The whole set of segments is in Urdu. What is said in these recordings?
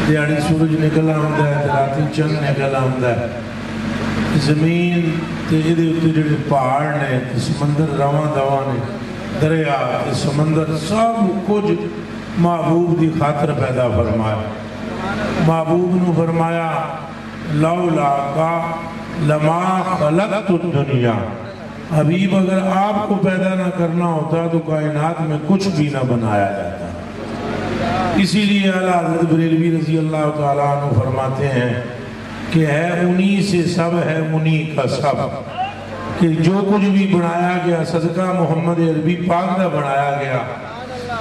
دیہڑی سورج نکل آمدا ہے راتی چند نکل آمدا ہے زمین تے ادھے اتنے جڑے پہاڑ نے سمندر رواں دواں نے دریا تے سمندر سب کچھ محبوب دی خاطر پیدا فرمایا محبوب نو فرمایا لولا کا لما خلقت الدنیا حبیب اگر آپ کو پیدا نہ کرنا ہوتا تو کائنات میں کچھ بھی نہ بنایا جاتا اسی لیے اعلیٰ حضرت بریلوی رضی اللہ تعالیٰ عنہ فرماتے ہیں کہ ہے انہی سے سب ہے انہی کا سب کہ جو کچھ بھی بنایا گیا صدقہ محمد عربی پاک دا بنایا گیا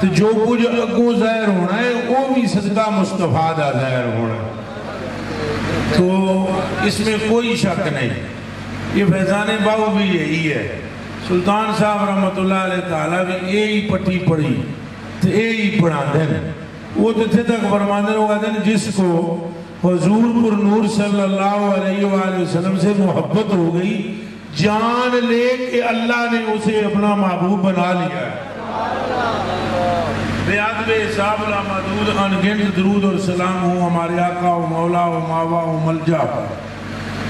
تو جو کچھ اگوں ظاہر ہونا ہے وہ بھی صدقہ مصطفیٰ دا ظاہر ہونا ہے تو اس میں کوئی شک نہیں یہ فیضان باؤ بھی یہی ہے سلطان صاحب رحمت اللہ علیہ تعالیٰ بھی یہی پٹی پڑھی تو یہی پڑھا دیں وہ تھے تک فرماندن ہوگا دیں جس کو حضور پر نور صلی اللہ علیہ وآلہ وسلم سے محبت ہو گئی جان لے کہ اللہ نے اسے اپنا محبوب بنا لیا ہے بیعت بے حساب لا محدود انگنت درود اور سلام ہوں ہمارے آقا و مولا و ماوا و ملجا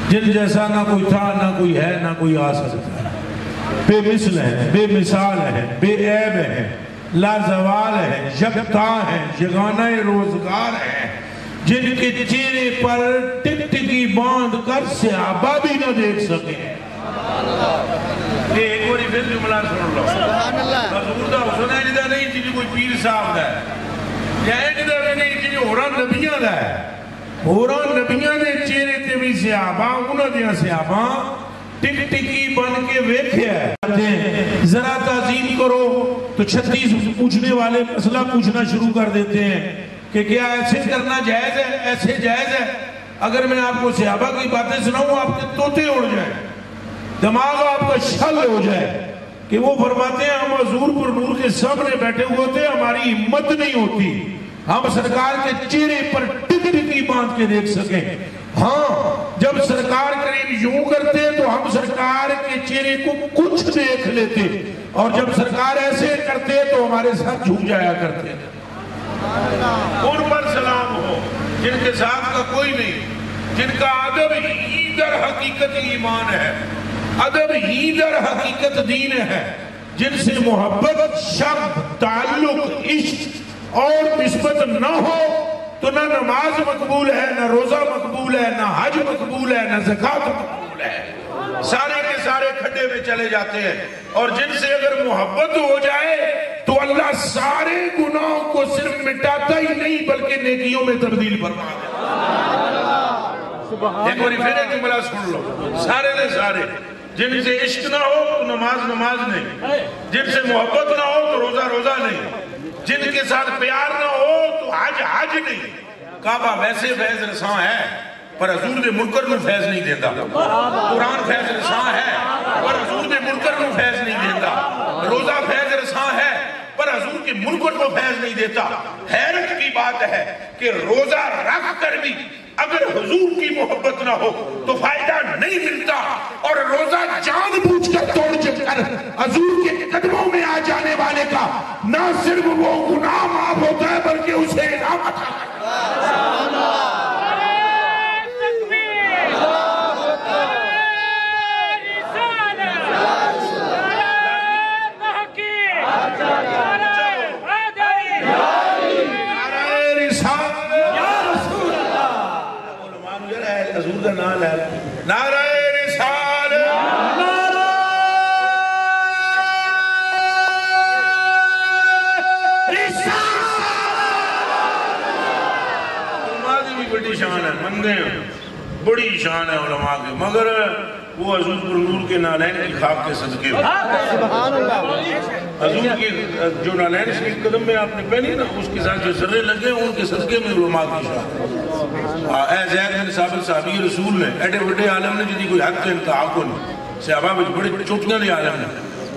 جن جیسا نہ کوئی تھا نہ کوئی ہے نہ کوئی آ سکتا ہے بے مثل ہے بے مثال ہے بے عیب ہے لا زوال ہے یکتا ہے یگانہ روزگار ہے جن کے چہرے پر ٹک ٹکی باندھ کر صحابہ بھی نہ دیکھ سکے ایک باری پھر جملہ سن لو حضور دا حسن ہے جدہ نہیں جنہی کوئی پیر صاحب دا ہے یا جدہ نہیں جنہی ہوران نبیاں دا ہے ہوران نبیاں دے چہرے تے بھی صحابہ انہوں دیا صحابہ ٹک ٹکی بن کے ویکھے ہیں ذرا تعظیم کرو تو 36 پوچھنے والے مسئلہ پوچھنا شروع کر دیتے ہیں کہ کیا ایسے کرنا جائز ہے ایسے جائز ہے اگر میں آپ کو صحابہ کی باتیں سناؤں آپ کے توتے اڑ جائیں دماغ آپ کا شل ہو جائے کہ وہ فرماتے ہیں ہم حضور پر نور کے سامنے بیٹھے ہوئے تھے ہماری ہمت نہیں ہوتی ہم سرکار کے چہرے پر ٹک ٹکی باندھ کے دیکھ سکیں ہاں جب سرکار قریب یوں کرتے تو ہم سرکار کے چہرے کو کچھ دیکھ لیتے اور جب سرکار ایسے کرتے تو ہمارے ساتھ جھک جایا کرتے ان پر سلام ہو جن کے ساتھ کا کوئی نہیں جن کا ادب ہی در حقیقت ایمان ہے ادب ہی در حقیقت دین ہے جن سے محبت شب تعلق عشق اور نسبت نہ ہو تو نہ نماز مقبول ہے نہ روزہ مقبول ہے نہ حج مقبول ہے نہ زکاة مقبول ہے سارے کے سارے کھڈے میں چلے جاتے ہیں اور جن سے اگر محبت ہو جائے تو اللہ سارے گناہوں کو صرف مٹاتا ہی نہیں بلکہ نیکیوں میں تبدیل فرما دیتا ایک باری پھر ایک جملہ سن لو سارے نے سارے جن سے عشق نہ ہو تو نماز نماز نہیں جن سے محبت نہ ہو تو روزہ روزہ نہیں جن کے ساتھ پیار نہ ہو تو حج حج نہیں کعبہ ویسے فیض رساں ہے پر حضور دے منکر نو فیض نہیں دیتا قرآن فیض رساں ہے پر حضور دے منکر نو فیض نہیں دیتا روزہ فیض رساں ہے پر حضور کے منکر کو فیض نہیں دیتا حیرت کی بات ہے کہ روزہ رکھ کر بھی اگر حضور کی محبت نہ ہو تو فائدہ نہیں ملتا اور روزہ جان بوجھ کر توڑ کر حضور کے قدموں میں آ جانے والے کا نہ صرف وہ گناہ معاف ہوتا ہے بلکہ اسے انعام عطا کرتا ہے نعرہ رسالت نعرہ رسالت علماء کی بھی بڑی شان ہے مندے ہیں بڑی شان ہے علماء کی مگر وہ حضور پر نور کے نالین کی خاک کے صدقے سبحان اللہ حضور کی جو نالین شریف قدم میں آپ نے پہنی نا اس کے ساتھ جو ذرے لگے ان کے صدقے میں علماء کی شان اے زید بن ثابت صحابی رسول نے ایڈے بڑے عالم نے جدی کوئی حق کا انتہا کو نہیں صحابہ میں بڑے چوٹیاں دے عالم نے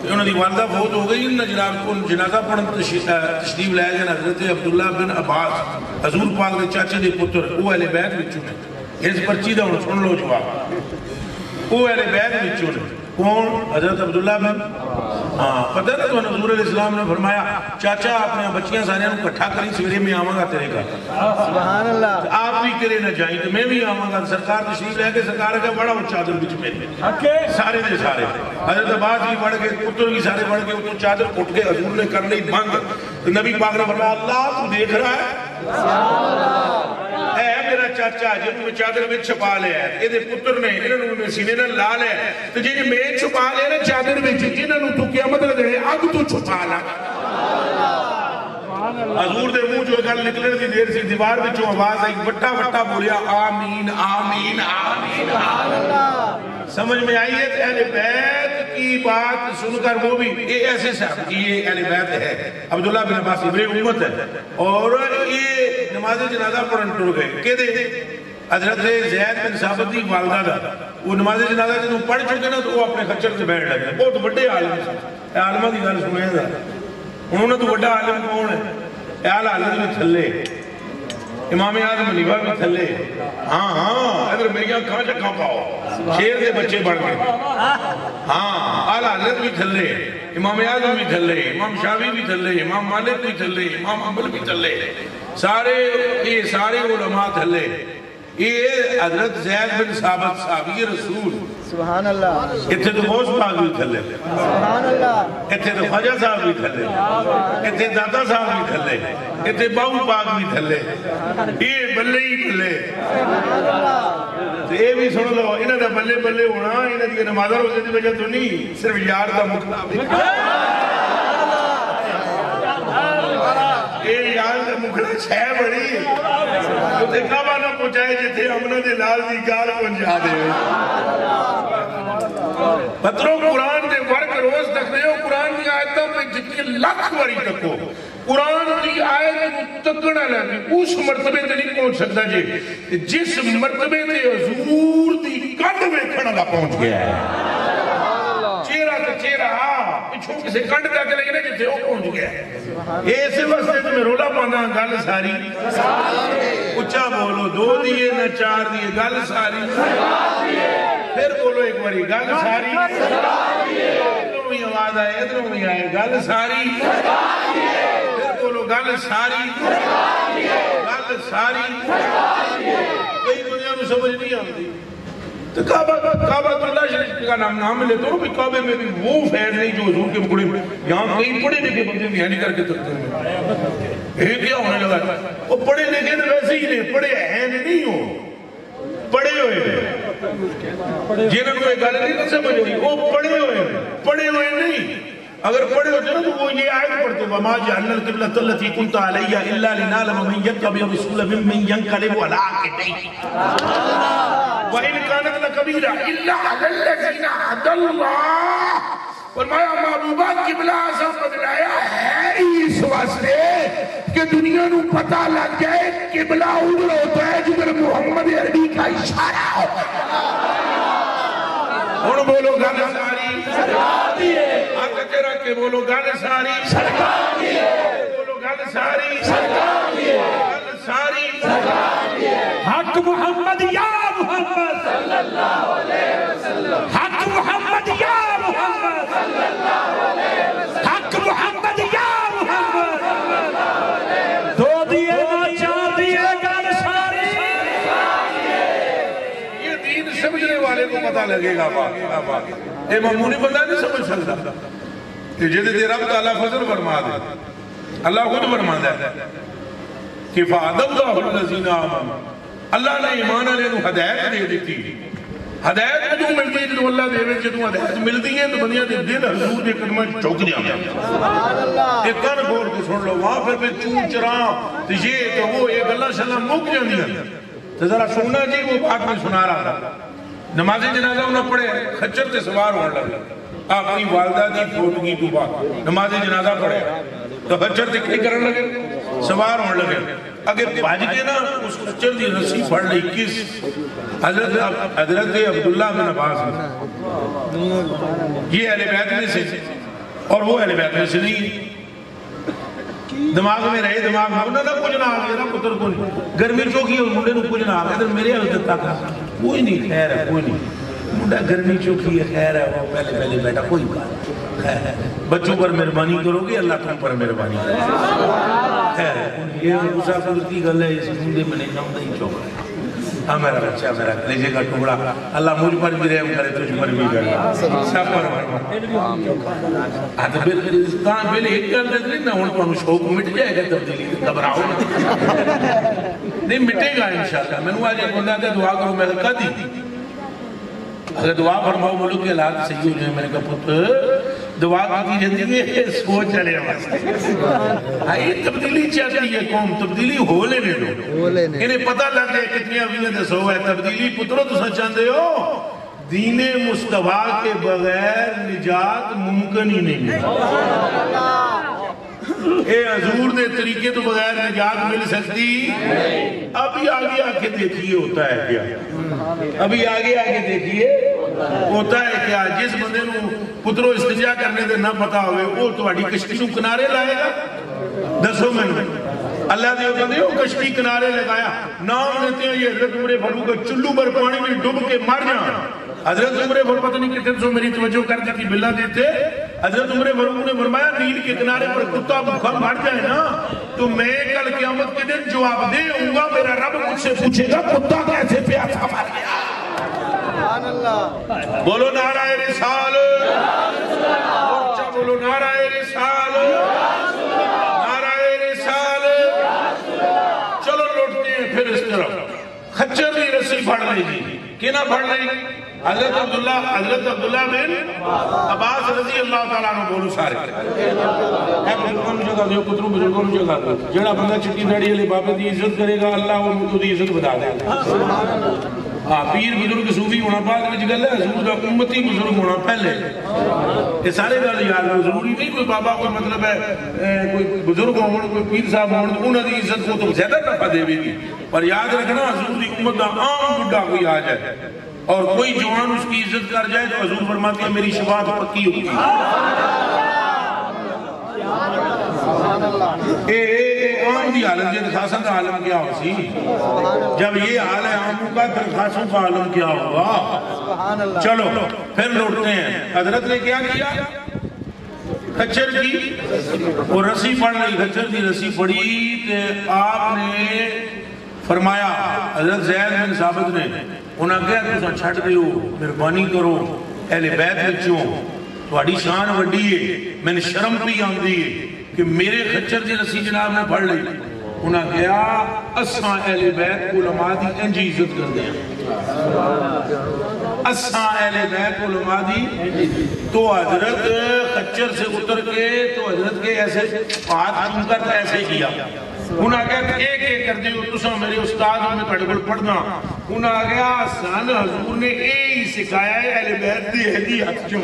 انہوں نے والدہ فوت ہو گئی انہوں نے جناب کو جنازہ پڑھن تشریف لائے گئے حضرت عبداللہ بن عباس حضور پاک دے چاچے دے پتر وہ اہل بیت وچوں نے اس پرچی دا انہوں سن لو جواب وہ اہل بیت وچوں نے کون حضرت عبداللہ بن پتہ ہے تو حضور علیہ السلام نے فرمایا چاچا اپنے بچیاں سارے کٹھا کری سویرے میں آواں گا تیرے گھر سبحان اللہ چلے نہ جائیں تو میں بھی آواں گا سرکار تشریف لے کے سرکار کا بڑا اور چادر بچ میں سارے دے سارے حضرت عباس بھی بڑھ کے پتر بھی سارے بڑھ کے اتوں چادر اٹھ کے حضور نے کر لی بند تو نبی پاک نے فرمایا اللہ تو دیکھ رہا ہے اے میرا چاچا جنہوں نے چادر میں چھپا لیا ہے یہ دے پتر نے انہوں نے سینے نے لا لیا ہے تو جنہیں میں چھپا لیا نا چادر میں جنہوں نے تو قیامت لے اب تو چھپا لا حضور دے منہ جو گل نکلنے دی دیر سی دیوار وچوں آواز آئی وٹا وٹا بولیا آمین آمین آمین سمجھ میں آئی ہے اہل بیت کی بات سن کر وہ بھی یہ ایسے صاحب کی یہ اہل بیت ہے عبداللہ بن عباس ابن امت ہے اور یہ نماز جنازہ پڑھن ٹر گئے کہ دے حضرت زید بن ثابت دی والدہ دا وہ نماز جنازہ جنہوں پڑھ چکے نا تو وہ اپنے خچر سے بیٹھ لگے بہت بڑے عالم سے عالمہ کی گل سنیں گا انہوں نے تو بڑا عالم کون ہے اعلی حضرت بھی تھلے امام اعظم حنیفہ بھی تھلے ہاں ہاں ادھر میری کہاں چکھاں پاؤ شیر دے بچے بڑھ گئے ہاں اعلی حضرت بھی تھلے امام اعظم بھی تھلے امام شافعی بھی تھلے امام مالک بھی تھلے امام حنبل بھی تھلے سارے علماء تھلے یہ حضرت زید بن ثابت صحابی رسول سبحان اللہ اتھے تو غوث پاک بھی تھلے سبحان اللہ اتھے تو خواجہ صاحب بھی تھلے اتھے داتا صاحب بھی تھلے اتھے باؤ پاک بھی تھلے یہ بلے ہی تھلے تو یہ بھی سن لو انہاں دا بلے بلے ہونا انہاں دی نمازہ روزے دی وجہ تو نہیں صرف یار دا مکھلا یہ یار دا مکھلا چھے بڑی تے کعبہ نہ پہنچائے جتے امنہ دے لال دی گال پہنچا دے پتروں قرآن دے ورک روز تک دے قرآن دی آیتوں میں جتنی لاکھ واری تکو قرآن دی آیت تکڑا لگی اس مرتبے تے نہیں پہنچ سکتا جی جس مرتبے تے حضور دی کنڈ میں کھڑا نہ پہنچ گیا ہے چہرہ تے چہرہ پچھوں کسے کنڈ تک لگے نا جتے وہ پہنچ گیا ہے ایسے واسطے تو میں رولا پاندہ گل ساری اچھا بولو دو دیئے نہ چار دیئے گل ساری پھر بولو ایک باری گل ساری ادھروں بھی آواز آئے ادھروں بھی آئے گل ساری پھر بولو گل ساری گل ساری کئی دنیا میں سمجھ نہیں آتی تو کعبہ اللہ شریف کا نام لے تو بھی کعبے میں بھی وہ فیض نہیں جو حضور کے مکڑے یہاں کئی پڑھے لکھے بندے بھی نہیں کر کے تکتے ہیں یہ کیا ہونے لگا وہ پڑھے لکھے تو ویسے ہی نہیں پڑھے ہیں نہیں ہو پڑھے ہوئے جنہوں کو ایک گالے نہیں سمجھتی وہ پڑھے ہوئے نہیں اگر پڑھے ہوتے نا تو وہ یہ آیت پڑھتے وَمَا جَعَلْنَا الْقِبْلَةَ الَّتِي كُنْتَ عَلَيْهَا إِلَّا لِنَعْلَمَ مَن يَتَّبِعُ الرَّسُولَ مِمَّن يَنقَلِبُ عَلَىٰ عَقِبَيْهِ وَإِنْ كَانَتْ لَكَبِيرَةٌ إِلَّا عَلَى الَّذِينَ هَدَى اللَّهُ فرمایا معبوبہ قبلہ اعظم بدلایا ہے اس واسطے کہ دنیا نو پتہ لگ جائے قبلہ ادھر ہوتا ہے جدھر محمد عربی کا اشارہ ہوتا ہے اور بولو گل ساری سرکار دیئے آقا تیرا کہ بولو گل ساری سرکار دیئے بولو گل ساری سرکار دیئے گل ساری سرکار دیئے حق محمد یا محمد صلی اللہ علیہ وسلم حق محمد یا محمد صلی اللہ علیہ وسلم حق محمد یا محمد صلی اللہ علیہ وسلم دو دیئے نہ چار دیئے گل ساری یہ دین سمجھنے والے کو پتہ لگے گا یہ معمولی بندہ نہیں سمجھ سکتا کہ جدے رب تعالیٰ فضل فرما دے اللہ خود فرما دے کہ فَعَدَ اللَّهُ الَّذِينَ آمَنُوا اللہ نے ایمان علیہ نو ہدایت دے دیتی ہدایت جو ملتی ہے جو اللہ دے وچ جو ہدایت ملتی ہے تو بندیاں دے دل حضور دے قدماں چوک جاندے ہیں ایک کان کھول کے سن لو وہاں پھر چون چراں تے یہ تو وہ یہ گلاں شلاں مک جاندیاں تے ذرا سننا جی وہ بات میں سنا رہا تھا نماز جنازہ انہوں پڑھے خچر تے سوار ہونے لگا اپنی والدہ دی فوٹگی تو بعد نماز جنازہ پڑھے تو خچر تے کھئی کرن لگے سوار ہونے لگے اگر بھاج کے نا اس خچر دی رسی پڑھ لی کس حضرت عبداللہ بن عباس یہ اہل بیت میں سے اور وہ اہل بیت میں سے نہیں دماغ میں رہے دماغ میں انہوں نے کچھ نہ آگے نا پتر کو نہیں گرمی چوکی اور منڈے نے کچھ نہ آگے ادھر میرے حلقت تک کوئی نہیں خیر ہے کوئی نہیں منڈا گرمی چوکی ہے خیر ہے وہ پہلے بیٹا کوئی بات خیر ہے بچوں پر مہربانی کرو گے اللہ تم پر مہربانی کرو یہ غصہ قدرتی گل ہے اس مندے میں نہیں چاہتا ہی چوک رہا ہے ہاں میرا بچہ میرا کلیجے کا ٹکڑا اللہ مجھ پر بھی رحم کرے تجھ پر بھی کرے سب پر تو پہلے ایک گل دے نہیں نا ہوں تو شوق مٹ جائے گا تبدیلی گھبراؤ نہیں مٹے گا انشاءاللہ میں نے آج ایک بندہ کہ دعا کرو میں نے کہا دی اگر دعا فرماؤ ملک کے حالات صحیح ہو جائیں میں نے کہا پتر دعا کی زندگی ہے سوچ چلے واسطے تبدیلی چاہتی ہے قوم تبدیلی ہو لینے دو انہیں پتہ لگ گئے کتنی ابھی دسو ہے تبدیلی پتروں تو سچ چاہتے ہو دین مصطفیٰ کے بغیر نجات ممکن ہی نہیں ہے اے حضور نے طریقے تو بغیر نجات مل سکتی ابھی آگے آکے دیکھئے ہوتا ہے کیا ابھی آگے آگے دیکھئے ہوتا ہے کیا جس بندے نو پتروں استجاع کرنے دے نہ پتا ہوئے وہ تو اڑی کشتی نو کنارے لائے گا دسو میں اللہ دے بندے ہو کشتی کنارے لگایا نام لیتے ہیں یہ حضرت عمر فاروق چلو بر پانی میں ڈوب کے مر جانا حضرت عمر فاروق پتہ نہیں کتنے سو میری توجہ کر دی تھی بلا دیتے حضرت عمر فاروق نے فرمایا نیل کے کنارے پر کتا بھوکا مر جائے نا تو میں کل قیامت کے دن جواب دے ہوں گا میرا رب مجھ سے پوچھے گا کتا کیسے پیاسا مر گیا بولو نعرہ رسال بولو نعرہ رسال نعرہ رسال چلو لوٹتے ہیں پھر اس طرف خچر بھی رسی پڑھ لے جی کینا پڑھ لے حضرت عبداللہ بن عباس رضی اللہ تعالیٰ عنہ بولو سارے اے بزرگوں نے جگہ دیو کتروں بزرگوں نے جگہ دیو جڑا بندہ چٹی داڑی علی بابے دی عزت کرے گا اللہ وہ مجھو دی عزت بتا دے پیر بزرگ صوفی ہونا پاک میں گل ہے حضور دا امتی بزرگ ہونا پہلے یہ سارے گل یاد ہے ضروری نہیں کوئی بابا کوئی مطلب ہے کوئی بزرگ ہوں کوئی پیر صاحب ہوں انہوں دی عزت کو تو زیادہ نفع دے بھی پر یاد رکھنا حضور دی امت دا عام بڑھا کوئی آ جائے اور کوئی جوان اس کی عزت کر جائے تو حضور فرماتے ہیں میری شفاعت پکی ہوگی عام دی حالت یہ درخواستوں کا عالم کیا ہو سی جب یہ حال ہے عاموں کا درخواستوں کا عالم کیا ہوگا چلو پھر لوٹتے ہیں حضرت نے کیا کیا خچر کی وہ رسی پڑھ رہی خچر کی رسی پڑھی تو آپ نے فرمایا حضرت زید بن ثابت نے انہاں کہا تُسا چھٹ دیو مہربانی کرو اہل بیت بچوں تھوڑی شان وڈی ہے میں نے شرم بھی آندی ہے کہ میرے خچر دی رسی جناب نے پڑھ لی انہاں کہا اساں اہل بیت علماء دی انجی عزت کر دیں اساں اہل بیت علماء دی تو حضرت خچر سے اتر کے تو حضرت کے ایسے ہاتھ کیوں کرتا ایسے کیا انہاں کہا ایک ایک کر دیو تسا میرے استاد میں پڑھگل پڑھنا انہاں کہا سن حضور نے ہی سکھایا ہے اہل بیت دی اہلی ہاتھ جو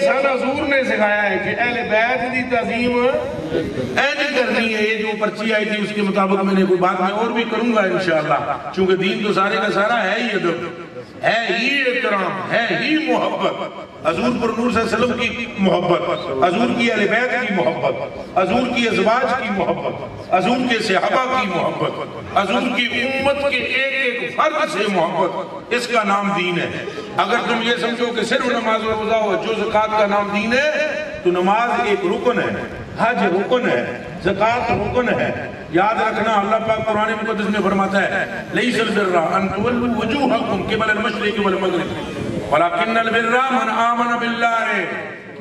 سن حضور نے سکھایا ہے کہ اہل بیت دی تعظیم اینی کرنی ہے یہ جو پرچی آئی تھی اس کے مطابق میں نے کوئی بات میں اور بھی کروں گا انشاءاللہ چونکہ دین تو سارے کا سارا ہے ہی ادب ہے ہی احترام ہے ہی محبت حضور پر نور صلی اللہ علیہ وسلم کی محبت حضور کی اہل بیت کی محبت حضور کی ازواج کی محبت حضور کے صحابہ کی محبت حضور کی امت کے ایک ایک فرد سے محبت اس کا نام دین ہے اگر تم یہ سمجھو کہ صرف نماز و روزہ ہو جو زکوٰۃ کا نام دین ہے تو نماز ایک رکن ہے حج رکن ہے زکوٰۃ رکن ہے یاد رکھنا اللہ پاک قرآن مقدس میں فرماتا ہے لیس البر ان تولوا وجوہکم قبل المشرق والمغرب ولکن البر من آمن باللہ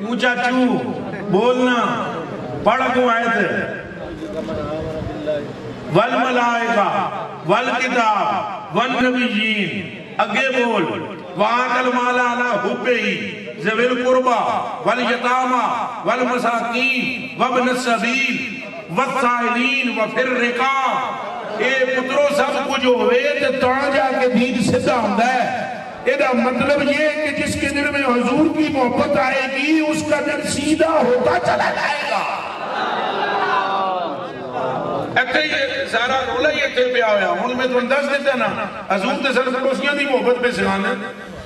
اونچا چو بولنا پڑھ کو آیت والملائکہ والکتاب والنبیین اگے بول وآت المال علی حبہ ذوی القربى والیتامى والمساکین وابن السبیل والسائلین وفی الرقاب اے پتروں سب کچھ ہوئے تو تاں جا کے دین سدھا ہوندا ہے ایدہ مطلب یہ ہے کہ جس کے دل میں حضور کی محبت آئے گی اس کا دل سیدھا ہوتا چلا جائے گا ایتے یہ سارا رولا یہ تے پہ آیا ہوں میں تو انداز دیتا نا حضور تے سر پڑوسیاں دی محبت پہ سکھانا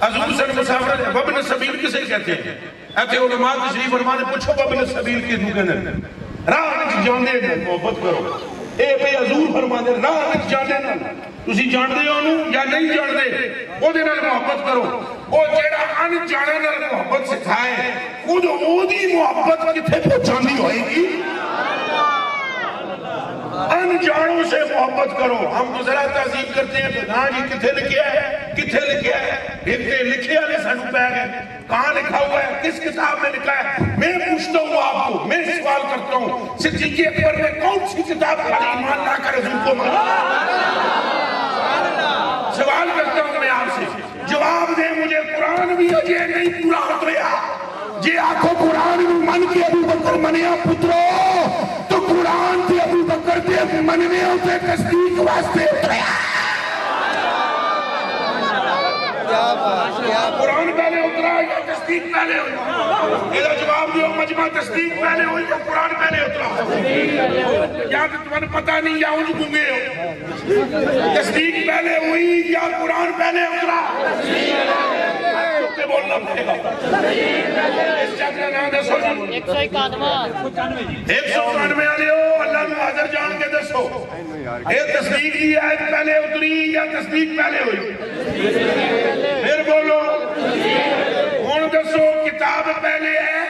حضور سر مسافر وابن السبیل کسے کہتے ہیں ایتے علماء تشریف فرمانے پوچھو وابن السبیل کی دو کہنے راہ میں جانے محبت کرو اے بے حضور فرماندے راہ وچ جاندے نا تسی جاندے ہو انہوں یا نہیں جاندے او دے نال محبت کرو او جیڑا ان جانے نال محبت سکھائے خود او دی محبت کتھے پہنچاندی ہوئے گی انجانوں سے محبت کرو. ہم تو ذرا تحصیل کرتے ہیں ہاں جی کتھے لکھیا ہے کتھے لکھیا ہے دیکھتے لکھیا نے سانو پہ گئے کہاں لکھا ہوا ہے کس کتاب میں لکھا ہے. میں پوچھتا ہوں آپ کو میں سوال کرتا ہوں صدیق اکبر نے کون سی کتاب پڑھی ایمان لا کر حضور کو مانا سوال کرتا ہوں میں آپ سے جواب دیں مجھے. قرآن بھی اجے نہیں پورا اتریا جی آنکھوں قرآن من کے ابو بکر منیا پترو تو قرآن تھی ابو بکر تھی مننے اسے تصدیق واسطے اتریا. قرآن پہلے اترا یا تصدیق پہلے ہوئی یہ جواب دیو مجمع تصدیق پہلے ہوئی یا قرآن پہلے اترا یا کہ تمہیں پتہ نہیں یا انج گنگے ہو تصدیق پہلے ہوئی یا قرآن پہلے اترا بولنا پڑے گا. اس چاکرہ نام دسو 191 آلے ہو اللہ میں حاضر جان کے دسو یہ تصدیق دی آیت پہلے اتری یا تصدیق پہلے ہوئی پھر بولو ہون دسو کتاب پہلے ہے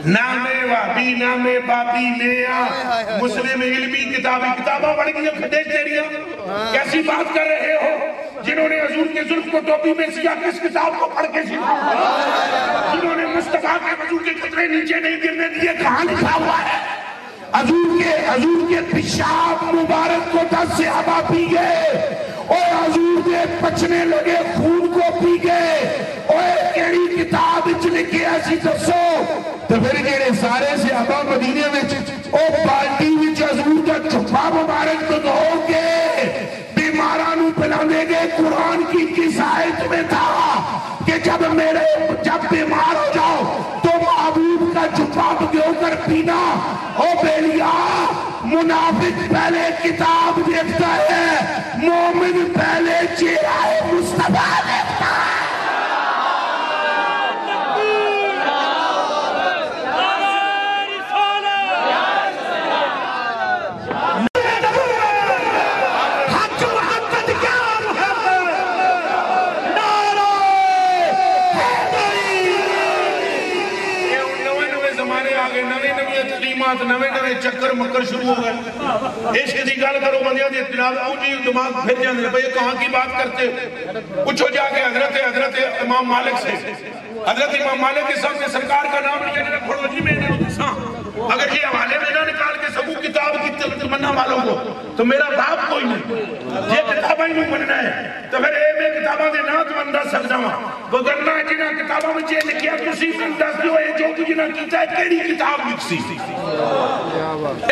نامے وابی نامے بابی نیا مسلم علمی کتابہ بڑھ گئی کھڑے تیریاں کیسی بات کر رہے ہو جنہوں نے حضور کے ظلف کو ٹوپی میں سیا کس کتاب کو پڑھ کے سیا جنہوں نے مصطفیٰ کے حضور کے قطرے نیچے نہیں گرنے دیے کہاں لکھا ہوا ہے حضور کے پیشاب مبارک کو 10 صحابہ پی گئے اور حضور کے پچنے لگے خون کو پی گئے اور کیڑی کتاب اچھ لکھے ایسی دسو تو پھر جیڑے سارے صحابہ مدینے میں او بالٹی وچ حضور کا چھپا مبارک تو دو گے بیمارانو پلانے گے. قرآن کی کس آیت میں تھا کہ جب بیمار ہو جاؤ تو محبوب کا چھپا بگیو کر پینا. او بیلیا منافق پہلے کتاب دیکھتا ہے مومن پہلے چہرہ مصطفیٰ دیکھتا ہے. نوے چکر مکر شروع ہو گئے عشق دی گل کرو بندیاں دی اطلاع اونجی دماغ پھر جاندے بھئی کہاں کی بات کرتے پوچھو جا کے حضرت امام مالک سے حضرت امام مالک کے سامنے سرکار کا نام نہیں جانے کھڑو جی میں نے ساں اگر یہ حوالے میں نہ نکال کے سبو کتاب کی تمنا والوں کو تو میرا باپ کوئی نہیں یہ کتابہ ہی نہیں بننا ہے تو پھر اے میں کتابہ دے نہ تو انداز سکتا ہوں وگرنا جنہ کتابہ میں چیئے لکھیا کسی انداز دیو ہے جو تو جنہ کیتا ہے کیڑی کتاب لکھ سی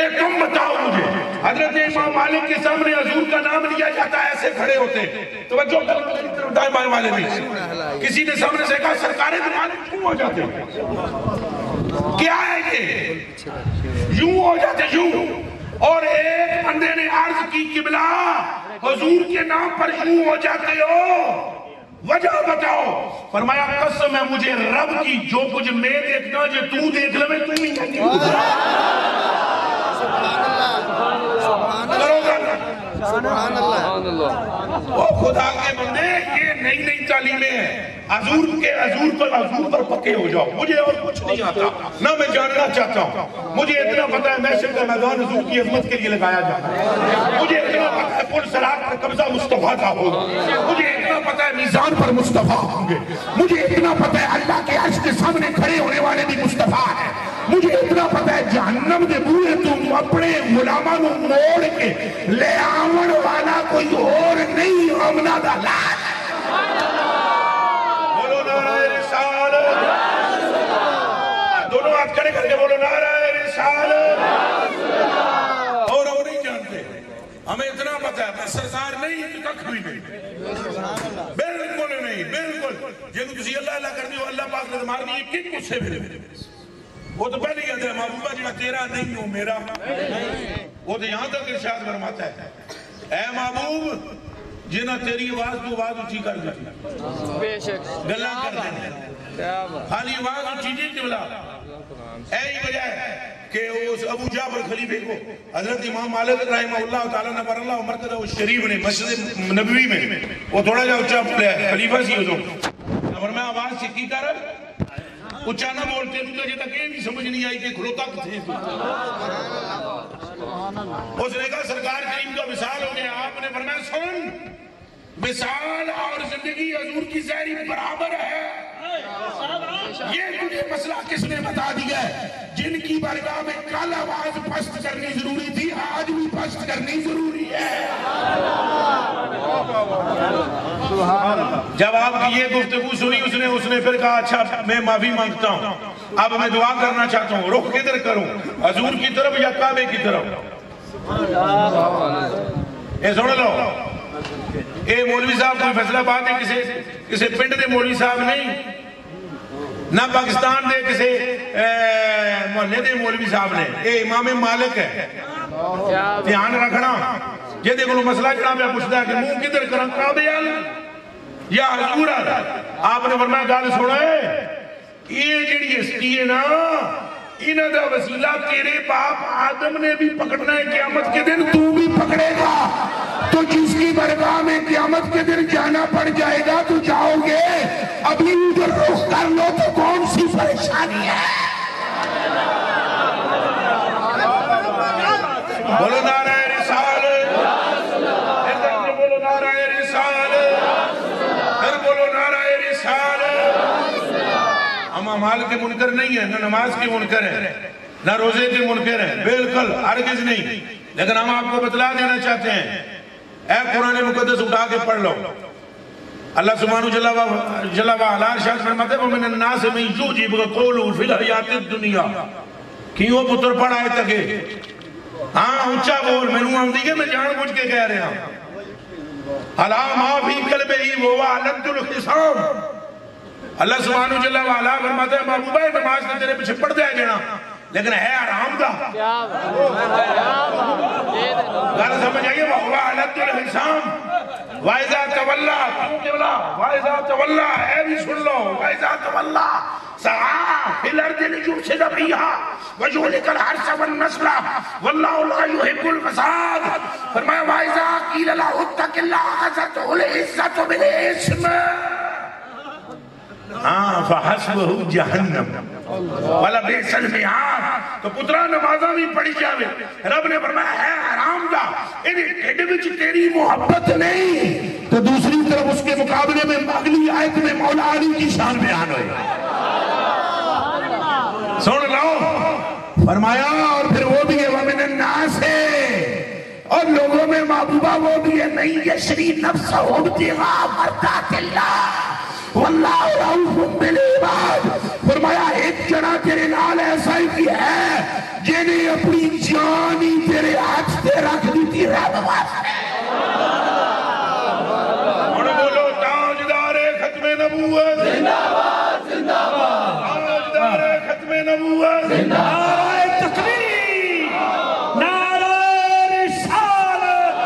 اے تم بتاؤ مجھے حضرت امام مالک کے سامنے حضور کا نام لیا جاتا ہے ایسے کھڑے ہوتے توجہ دائیں بائیں والے نہیں کسی نے سامنے سے کہا سرکار مالک کیوں ہو جاتے ہیں کیا ہے یہ یوں ہو جاتے یوں اور ایک بندے نے عرض کی قبلہ حضور کے نام پر یوں ہو جاتے ہو وجہ بتاؤ فرمایا قسم ہے مجھے رب کی جو کچھ میں دیکھنا جو تو دیکھ لے میں تو نہیں دیکھنا سبحان اللہ وہ خدا کے بندے یہ نئی نئی تعلیمیں ہیں حضور پر پکے ہو جاؤ مجھے اور کچھ نہیں آتا نہ میں جاننا چاہتا ہوں مجھے اتنا پتا ہے محشر کا میدان حضور کی عظمت کے لیے لگایا جاتا ہے مجھے اتنا پتا ہے پل صراط پر قبضہ مصطفیٰ کا ہوگا مجھے اتنا پتا ہے میزان پر مصطفیٰ ہوں گے مجھے اتنا پتا ہے اللہ کے عرش کے سامنے کھڑے ہونے والے بھی مصطفیٰ ہیں مجھے اتنا پتا ہے جہنم دے بوئے تم اپنے غلامان موڑ کے لے آمن والا کوئی اور نہیں آمنہ دا لات بولو نعرہ رسالت دونوں ہاتھ کھڑے کر کے بولو نعرہ رسالت اور نہیں جانتے ہمیں اتنا پتا ہے بس سرکار نہیں ککھ بھی نہیں بالکل نہیں بالکل جنہوں کسی اللہ اللہ کر دیو اللہ پاک نے مار دی کن کچھ سے بھی وہ تو پہلے کہتے ہیں محبوبہ جنہا تیرا نہیں ہو میرا وہ تو یہاں تک ارشاد فرماتا ہے اے محبوب جنہا تیری آواز تو آواز اچھی کر دیتی گلہ کر دیتی خالی آواز اچھی نہیں قبلہ اے ہی وجہ ہے کہ اس ابو جعفر خلیفے کو حضرت امام مالک رحمہ اللہ تعالیٰ نبر اللہ مرکز شریف نے مسجد نبوی میں وہ تھوڑا جا اچھا بولے خلیفہ سی ہو اور میں آواز چکی کر اچھا نہ بولتے تو جے تک یہ بھی سمجھ نہیں آئی کہ کھلوتا کتھے اس نے کہا سرکار کریم کا وصال ہو گیا. آپ نے فرمایا سن وصال اور زندگی حضور کی زہری برابر ہے. یہ تجھے مسئلہ کس نے بتا دیا ہے؟ جن کی بارگاہ میں کل آواز پست کرنی ضروری تھی آج بھی پست کرنی ضروری ہے. جب آپ کی یہ گفتگو سنی اس نے پھر کہا اچھا میں معافی مانگتا ہوں, اب میں دعا کرنا چاہتا ہوں, رخ کدھر کروں, حضور کی طرف یا کعبے کی طرف؟ اے سن لو, اے مولوی صاحب کوئی فیصلہ بات ہے کسی پنڈ دے مولوی صاحب نہیں, نہ پاکستان دے کسی محلے دے مولوی صاحب نے, اے امام مالک ہے. دھیان رکھنا جے دے کولوں مسئلہ جڑا پہ پوچھدا ہے کہ منہ کدھر کراں, کعبے ال یا حضور ال؟ آپ نے فرمایا گل سنا ہے, یہ جڑی ہستی ہے نا انہاں دا وسیلہ تیرے باپ آدم نے بھی پکڑنا ہے, قیامت کے دن تو بھی پکڑے گا. تو جس کی برگاہ میں قیامت کے دن جانا پڑ جائے گا تو جاؤ گے, ابھی ادھر رخ کر لو تو کون سی پریشانی ہے؟ بولو نعرہ رسالت, بولو نعرہ رسالت, پھر بولو نعرہ رسالت. ہم اعمال کے منکر نہیں ہیں, نہ نماز کے منکر ہیں, نہ روزے کے منکر ہیں, بالکل ہرگز نہیں. لیکن ہم آپ کو بتلا دینا چاہتے ہیں, اے قرآن مقدس اٹھا کے پڑھ لو. اللہ سبحانہ جل وعلا ارشاد فرماتے ہیں وَمِنَ النَّاسِ مَن يُعْجِبُكَ قَوْلُهُ فِي الْحَيَاةِ الدُّنْيَا. کیوں پتر پڑھ آئے تکے, ہاں اونچا بول, میں نوں آمدی کہ میں جان بوجھ کے کہہ رہا ہوں. اَلَا مَا فِي قَلْبِهِ وَهُوَ أَلَدُّ الْخِصَامِ. اللہ سبحانہ جل وعلا فرماتے ہیں محبوبہ نماز نے تیرے پیچھے پڑھ دیا جنا, لیکن ہے آرام دا. گل سمجھ آئیے, وَهُوَ أَلَدُّ الْخِصَامِ وَإِذَا تَوَلَّى وَإِذَا تَوَلَّى اے بھی سن لو, وَإِذَا تَوَلَّى سَعَى فِي الْأَرْضِ لِيُفْسِدَ فِيهَا وَيُهْلِكَ الْحَرْثَ وَالنَّسْلَ وَاللَّهُ لَا يُحِبُّ الْفَسَادَ. فرمایا وَإِذَا قِيلَ لَهُ اتَّقِ اللَّهَ أَخَذَتْهُ الْعِزَّةُ بِالْإِثْمِ فَحَسْبُهُ جَهَنَّمَ وَلَبِئْسَ الْمِہَادُ. تو پترا نمازاں بھی پڑھی جاوے, رب نے فرمایا ہے حرام دا, انہیں ٹھڈ وچ تیری محبت نہیں. تو دوسری طرف اس کے مقابلے میں اگلی آیت میں مولا علی کی شان بیان ہوئی. سن لو, فرمایا اور پھر وہ بھی ہے وَمِنَ النَّاسِ, اور لوگوں میں محبوبہ وہ بھی ہے مَن یشری نفسہ ابتغاء مرضات اللہ واللہ رؤوف بالعباد. فرمایا ایک جنا تیرے نال ایسا ہی ہے جنہیں اپنی جان ہی تیرے ہاتھ سے رکھ دی تھی رب واسطے. اور بولو تاجدار ختم نبوت زندہ باد, زندہ باد. تاجدار ختم نبوت زندہ باد. تکبیر, نعرہ رسالت,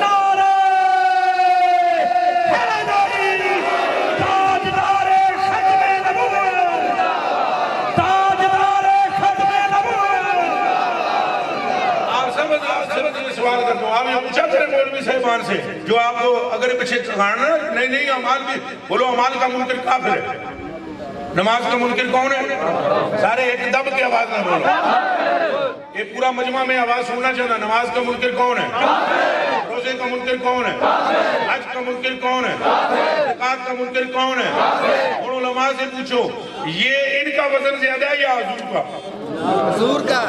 نعرہ حیدری. تاجدار ختم نبوت, تاجدار ختم نبوت. آپ سمجھ سوال کرتا ہوں, آپ یہ پوچھا کریں مولوی صاحبان سے جو آپ کو اگر پیچھے چکھانا نہیں عمال بھی بولو, عمال کا منکر کافر ہے, نماز کا منکر کون ہے؟ سارے ایک دم کی آواز نہ بولو, یہ پورا مجمع میں آواز سننا چاہتا. نماز کا منکر کون ہے؟ روزے کا منکر کون ہے؟ حج کا منکر کون ہے؟ زکات کا منکر کون ہے؟ ان علماء سے پوچھو یہ ان کا وزن زیادہ ہے یا حضور کا؟ حضور کا.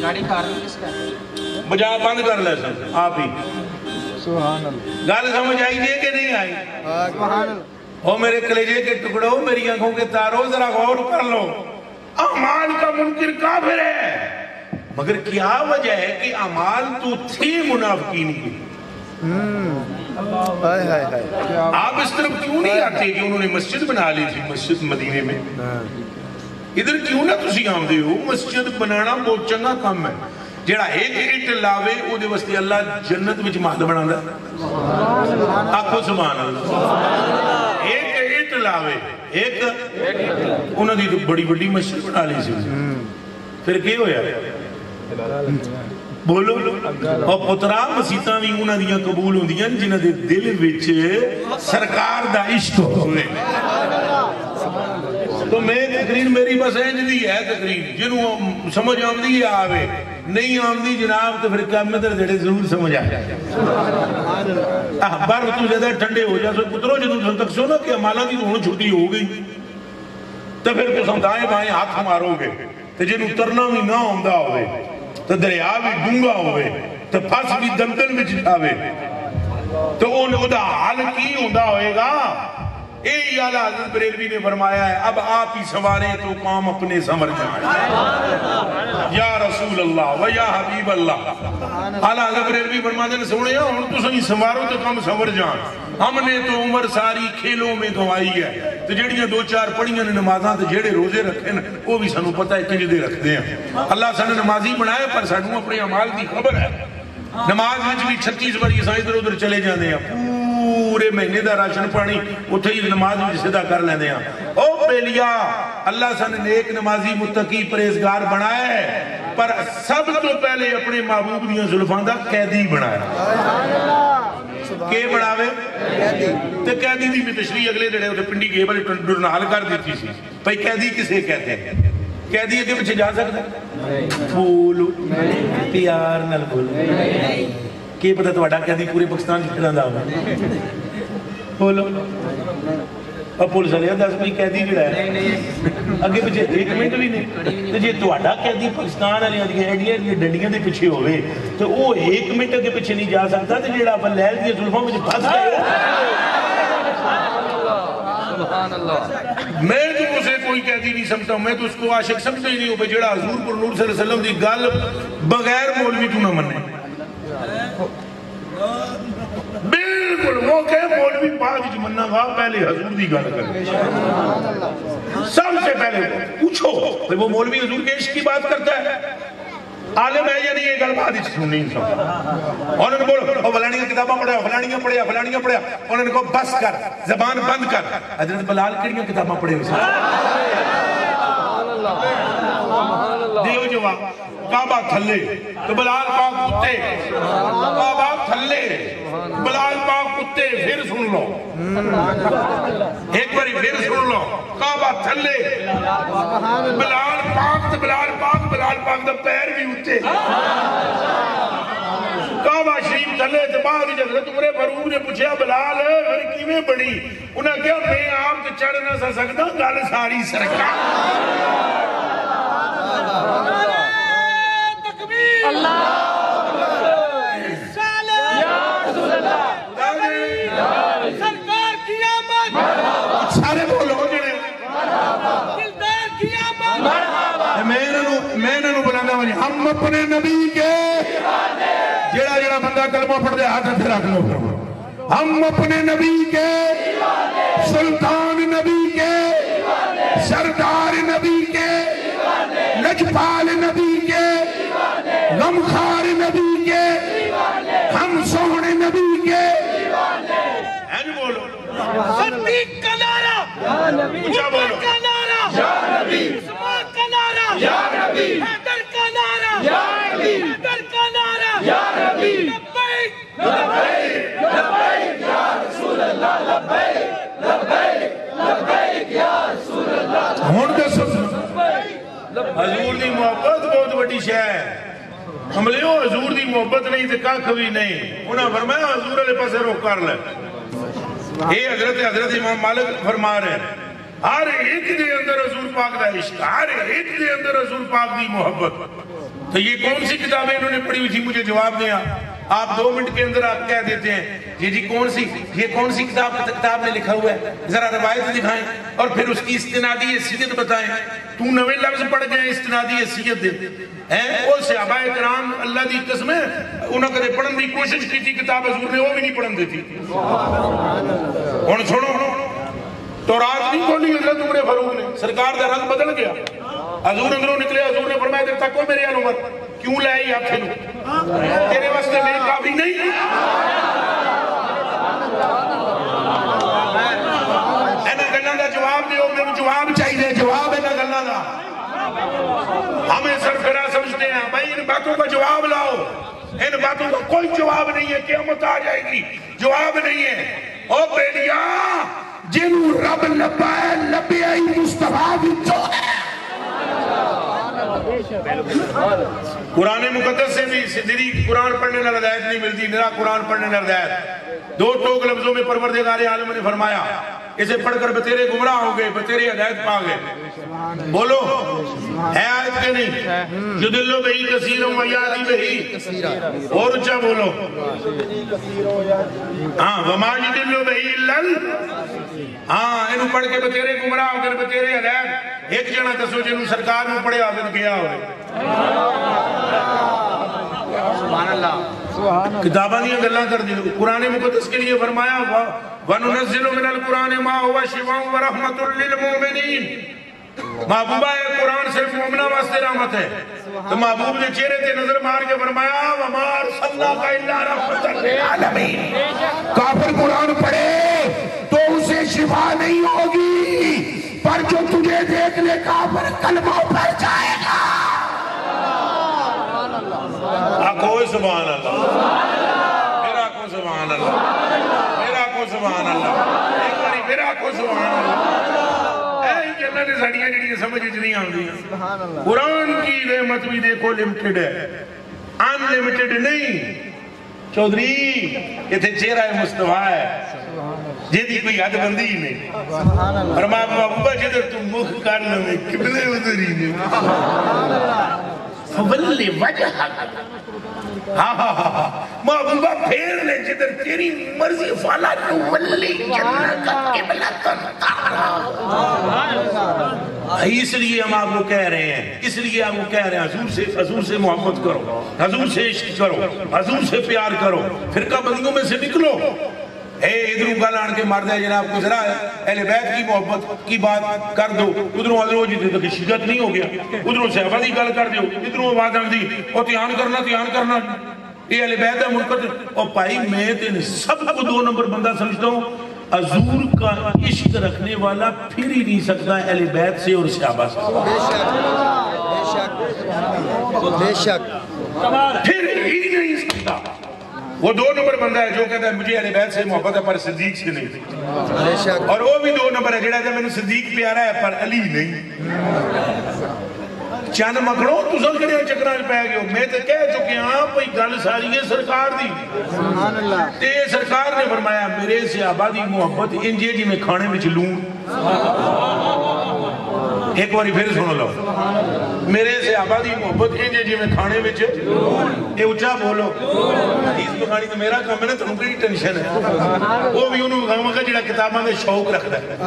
گاڑی کارن کس کا ہے؟ بجا بند کر لے سن آپ ہی. سبحان اللہ. گل سمجھ آئی دے کہ نہیں آئی؟ سبحان اللہ. او میرے کلیجے کے ٹکڑوں, میری آنکھوں کے تاروں, ذرا غور کر لو. اعمال کا منکر کافر ہے, مگر کیا وجہ ہے کہ اعمال تو تھی منافقین کی. آپ اس طرف کیوں نہیں آتے کہ انہوں نے مسجد بنا لی تھی مسجد مدینے میں, ادھر کیوں نہ تسی آمدے ہو؟ مسجد بنانا بہت چنگا کام ہے. جیڑا ایک اٹ لاوے او دے واسطے اللہ جنت وچ محل بنانا. آکھو سبحان اللہ. ایک اٹ چلاوے ایک انہوں نے بڑی بڑی مسجد بنا لی سی پھر کیا ہویا بولو اور پترا مسیطاں بھی انہوں نے قبول ہوں دیا جنہوں نے دل وچ سرکار دا عشق ہوئے تو میں تقریر میری بس اینجلی ہے تقریر جنہوں سمجھ آمدی ہے آوے نہیں آمدی جناب تو پھر قیامت دے ضرور سمجھ آئے بار تو زیادہ ٹھنڈے ہو جا سو پترو جنہوں تک سو نا کہ امالا دی تو چھٹی ہو گئی تو پھر تو سمدائیں بائیں ہاتھ مارو گے تو جنہوں ترنا بھی نہ ہوندہ ہوئے تو دریا بھی ڈونگا ہوئے تو پھس بھی دندن میں جاوے تو انہوں دا حال کی ہوندہ ہوئے گا اے اعلیٰ حضرت بریلوی نے فرمایا ہے اب آپ ہی سوارے تو کام اپنے سمر جائیں یا رسول اللہ و یا حبیب اللہ اعلیٰ حضرت بریلوی فرماتے ہیں سوڑے ہوں تو سہی سواروں تو کم سمر جائیں ہم نے تو عمر ساری کھیلوں میں گوائی ہے تو جڑیاں دو چار پڑھیاں نے نمازاں تو جڑے روزے رکھے نا وہ بھی سنوں پتہ ہے کہ دے رکھ دیں اللہ سنے نمازی بنائے پر سنوں اپنے عمال کی خبر ہے نماز میں بھی 36 بار یہ سائیں ادھر چلے جاندے ہیں پورے مہینے دا راشن پانی اتھے ہی نماز میں صدا کر لیندے ہیں او بیلیا اللہ سن نیک نمازی متقی پریزگار بنائے پر سب تو پہلے اپنے محبوب دیاں زلفاں دا قیدی بنائے کہ بڑھاوے تو قیدی دی بھی تشریح اگلے دڑے ہوتے پنڈی گئے بلے ڈرنال کر دیتی سی بھئی قیدی کسے کہتے ہیں قیدی اگے پچھے جا سکتا بولو پیار نل بولو کہ پتہ تو اڈا قیدی پورے پاکستان جتنا دا ہوگا بولو اور پولیس علیہ دس کوئی قیدی جڑا ہے اگے پچھے ایک منٹ بھی نہیں تو جی تو اڈا قیدی پاکستان علیہ ایڈیاں ڈنڈیاں دے پچھے ہوئے تو وہ ایک منٹ اگے پچھے نہیں جا سکتا تو جڑا اپن لیل دی ظلفوں میں پھنس گئے میں تو اسے کوئی قیدی نہیں سمجھتا ہوں میں تو اس کو عاشق سمجھتا ہی نہیں ہوں پہ جڑا حضور پر نور صلی اللہ علیہ وسلم دی گل بغیر مولوی تو نہ مننے بالکل وہ کہ مولوی بعد جو مننا گا پہلے حضور دی گل کریں سب سے پہلے پوچھو وہ مولوی حضور کے عشق کی بات کرتا ہے عالم ہے یا نہیں یہ گل بعد سن نہیں سکتا انہوں نے بولو فلانیاں کتاباں پڑھا فلانیاں پڑھا انہوں نے کہا بس کر زبان بند کر حضرت بلال کڑیاں کتاباں پڑھے ہوئے دیو جواب کعبہ تھلے تو بلال پاک کتے کعبہ تھلے بلال پاک کتے پھر سن لو ایک باری پھر سن لو کعبہ تھلے بلال پاک دا پیر بھی اٹھے کعبہ شریف تھلے تو بعد حضرت عمر فاروق نے پوچھا بلال پھر کیویں بڑی انہاں کہا میں آپ تے چڑھ نہ سکتا گل ساری سرکار اللہ سرکار کی آمد سارے بولو جڑے دلدار کی آمد میں انہوں بلانا ہوں ہم اپنے نبی کے جڑا بندہ کلمہ پڑھ دے ہاتھ سے رکھ لو ہم اپنے نبی کے سلطان نبی کے سردار نبی کے لجپال نبی کے غمخار نبی کے ہم سونے نبی کے صدیق کا نعرہ عمر کا نعرہ عثمان کا نعرہ حیدر کا نعرہ حیدر کا نعرہ لبیک لبیک لبیک یا رسول اللہ لبیک لبیک لبیک یا رسول اللہ ہون دے سن حضور دی محبت بہت بڑی شے ہے عملیوں حضور دی محبت نہیں تے کاکھ بھی نہیں انہاں فرمایا حضور علیہ پاسے روک کر لے اے حضرت امام مالک فرما رہے ہیں ہر ایک دے اندر حضور پاک دا عشق ہر ایک دے اندر حضور پاک دی محبت تو یہ کون سی کتابیں انہوں نے پڑھی ہوئی تھی مجھے جواب دیا آپ 2 منٹ کے اندر آپ کہہ دیتے ہیں یہ کون سی کتاب میں لکھا ہوا ہے ذرا روایت دکھائیں اور پھر اس کی استنادی حیثیت بتائیں تو نوے لفظ پڑھ گئے استنادی حیثیت دے وہ صحابہ کرام اللہ دی قسم ہے انہوں نے پڑھن دی کوشش کی تھی کتاب حضور نے وہ بھی نہیں پڑھن دیتی اور چھوڑو تورات نہیں کھولی حضرت عمر فاروق نے سرکار دا رنگ بدل گیا حضور اندروں نکلے حضور نے فرمایا تیرے تک کو میرے عمر کیوں لے آئی آپ کھلو تیرے واسطے میں کافی نہیں اینا گناہ دا والا ہمیں سرفراہ سمجھتے ہیں بھائی ان باتوں کا جواب لاؤ ان باتوں کا کوئی جواب نہیں ہے قیامت آ جائے گی جواب نہیں ہے او بیلیا جنہوں رب لبائے لبے آئی مصطفیٰ بھی جو ہے قرآن مقدس سے بھی صدری قرآن پڑھنے نہ ہدایت نہیں ملتی میرا قرآن پڑھنے نہ ہدایت دو ٹوک لفظوں میں پروردگار عالم نے فرمایا اسے پڑھ کر بتیرے گمراہ ہو گئے بتیرے ہدایت پا گئے بولو ہے آیت کے نہیں یدلو بہی کثیروں ویادی بہی اور اچھا بولو ہاں وما یدلو بہی اللل ہاں انہوں پڑھ کے بتیرے گمراہ ہو گئے بتیرے ہدایت ایک جنہ دسو جنہوں سرکار میں پڑھے آگے گیا ہوئے سبحان اللہ کتابہ نہیں گلہ کر دی قرآن مقدس کے لیے فرمایا وَنُنَزِّلُ مِنَ الْقُرْآنِ مَا هُوَ شِفَاءٌ وَرَحْمَةٌ لِّلْمُؤْمِنِينَ محبوبہ قرآن صرف مومنہ واسطے رحمت ہے تو محبوب نے چہرے تے نظر مار کے فرمایا وَمَا أَرْسَلْنَاكَ إِلَّا رَحْمَةً لِّلْعَالَمِينَ کافر قرآن پڑھے تو اسے شفا نہیں ہوگی پر جو تجھے دیکھ لے کافر کلمہ پڑھ جائے گا کوئی سبحان اللہ میرا کو سبحان اللہ میرا کو سبحان اللہ ایک باری میرا کو سبحان اللہ اے جنہ نے ساڑیاں جڑیاں سمجھ نہیں آندی قرآن کی رحمت بھی دیکھو لمٹڈ ہے ان لمٹڈ نہیں چودھری یہ تھے چہرہ مصطفیٰ ہے جیدی کوئی حد بندی ہی نہیں فرمایا محبوبہ جدر تم مخ کر لو میں قبلے ادھری نہیں فولی وجہ محبوبہ پھیر لے جدر تیری مرضی فالا نولی جنہ کا قبلہ تنتارا اس لیے ہم آپ کو کہہ رہے ہیں اس لیے ہم کو کہہ رہے ہیں حضور سے محبت کرو حضور سے عشق کرو حضور سے پیار کرو فرقہ بندیوں میں سے نکلو ادھروں گل آن کے مار دے جناب کو ذرا اہل بیت کی محبت کی بات کر دو ادھروں ادھروں جیتے تو شدت نہیں ہو گیا ادھروں صحابہ دی گل کر دیو ادھروں بات آن دی اور تیان کرنا یہ اہل بیت ہے منکر اور بھائی میں تین سب کو دو نمبر بندہ سمجھتا ہوں حضور کا عشق رکھنے والا پھر ہی نہیں سکتا اہل بیت سے اور صحابہ سے بے شک پھر ہی نہیں سکتا وہ دو نمبر بندہ ہے جو کہتا ہے مجھے اہل بیت سے محبت ہے پر صدیق سے نہیں اور وہ بھی دو نمبر ہے جڑا ہے میں نے صدیق پیارا ہے پر علی نہیں چند مکڑوں تو سن کرے چکران پہ گئے میں تو کہہ چکے ہاں پہی گل ساری ہے سرکار دی تے سرکار نے فرمایا میرے سے آبادی محبت انجے جی میں کھانے میں چلوں ایک باری پھر سنو لو میرے سے آبادی محبت انجے جی میں کھانے میں چلوں اے اچھا بولو حدیث بخاری تو میرا کام ہے نا تو انہوں ٹینشن ہے وہ بھی انہوں غم کا جڑا کتابہ میں شوق رکھتا ہے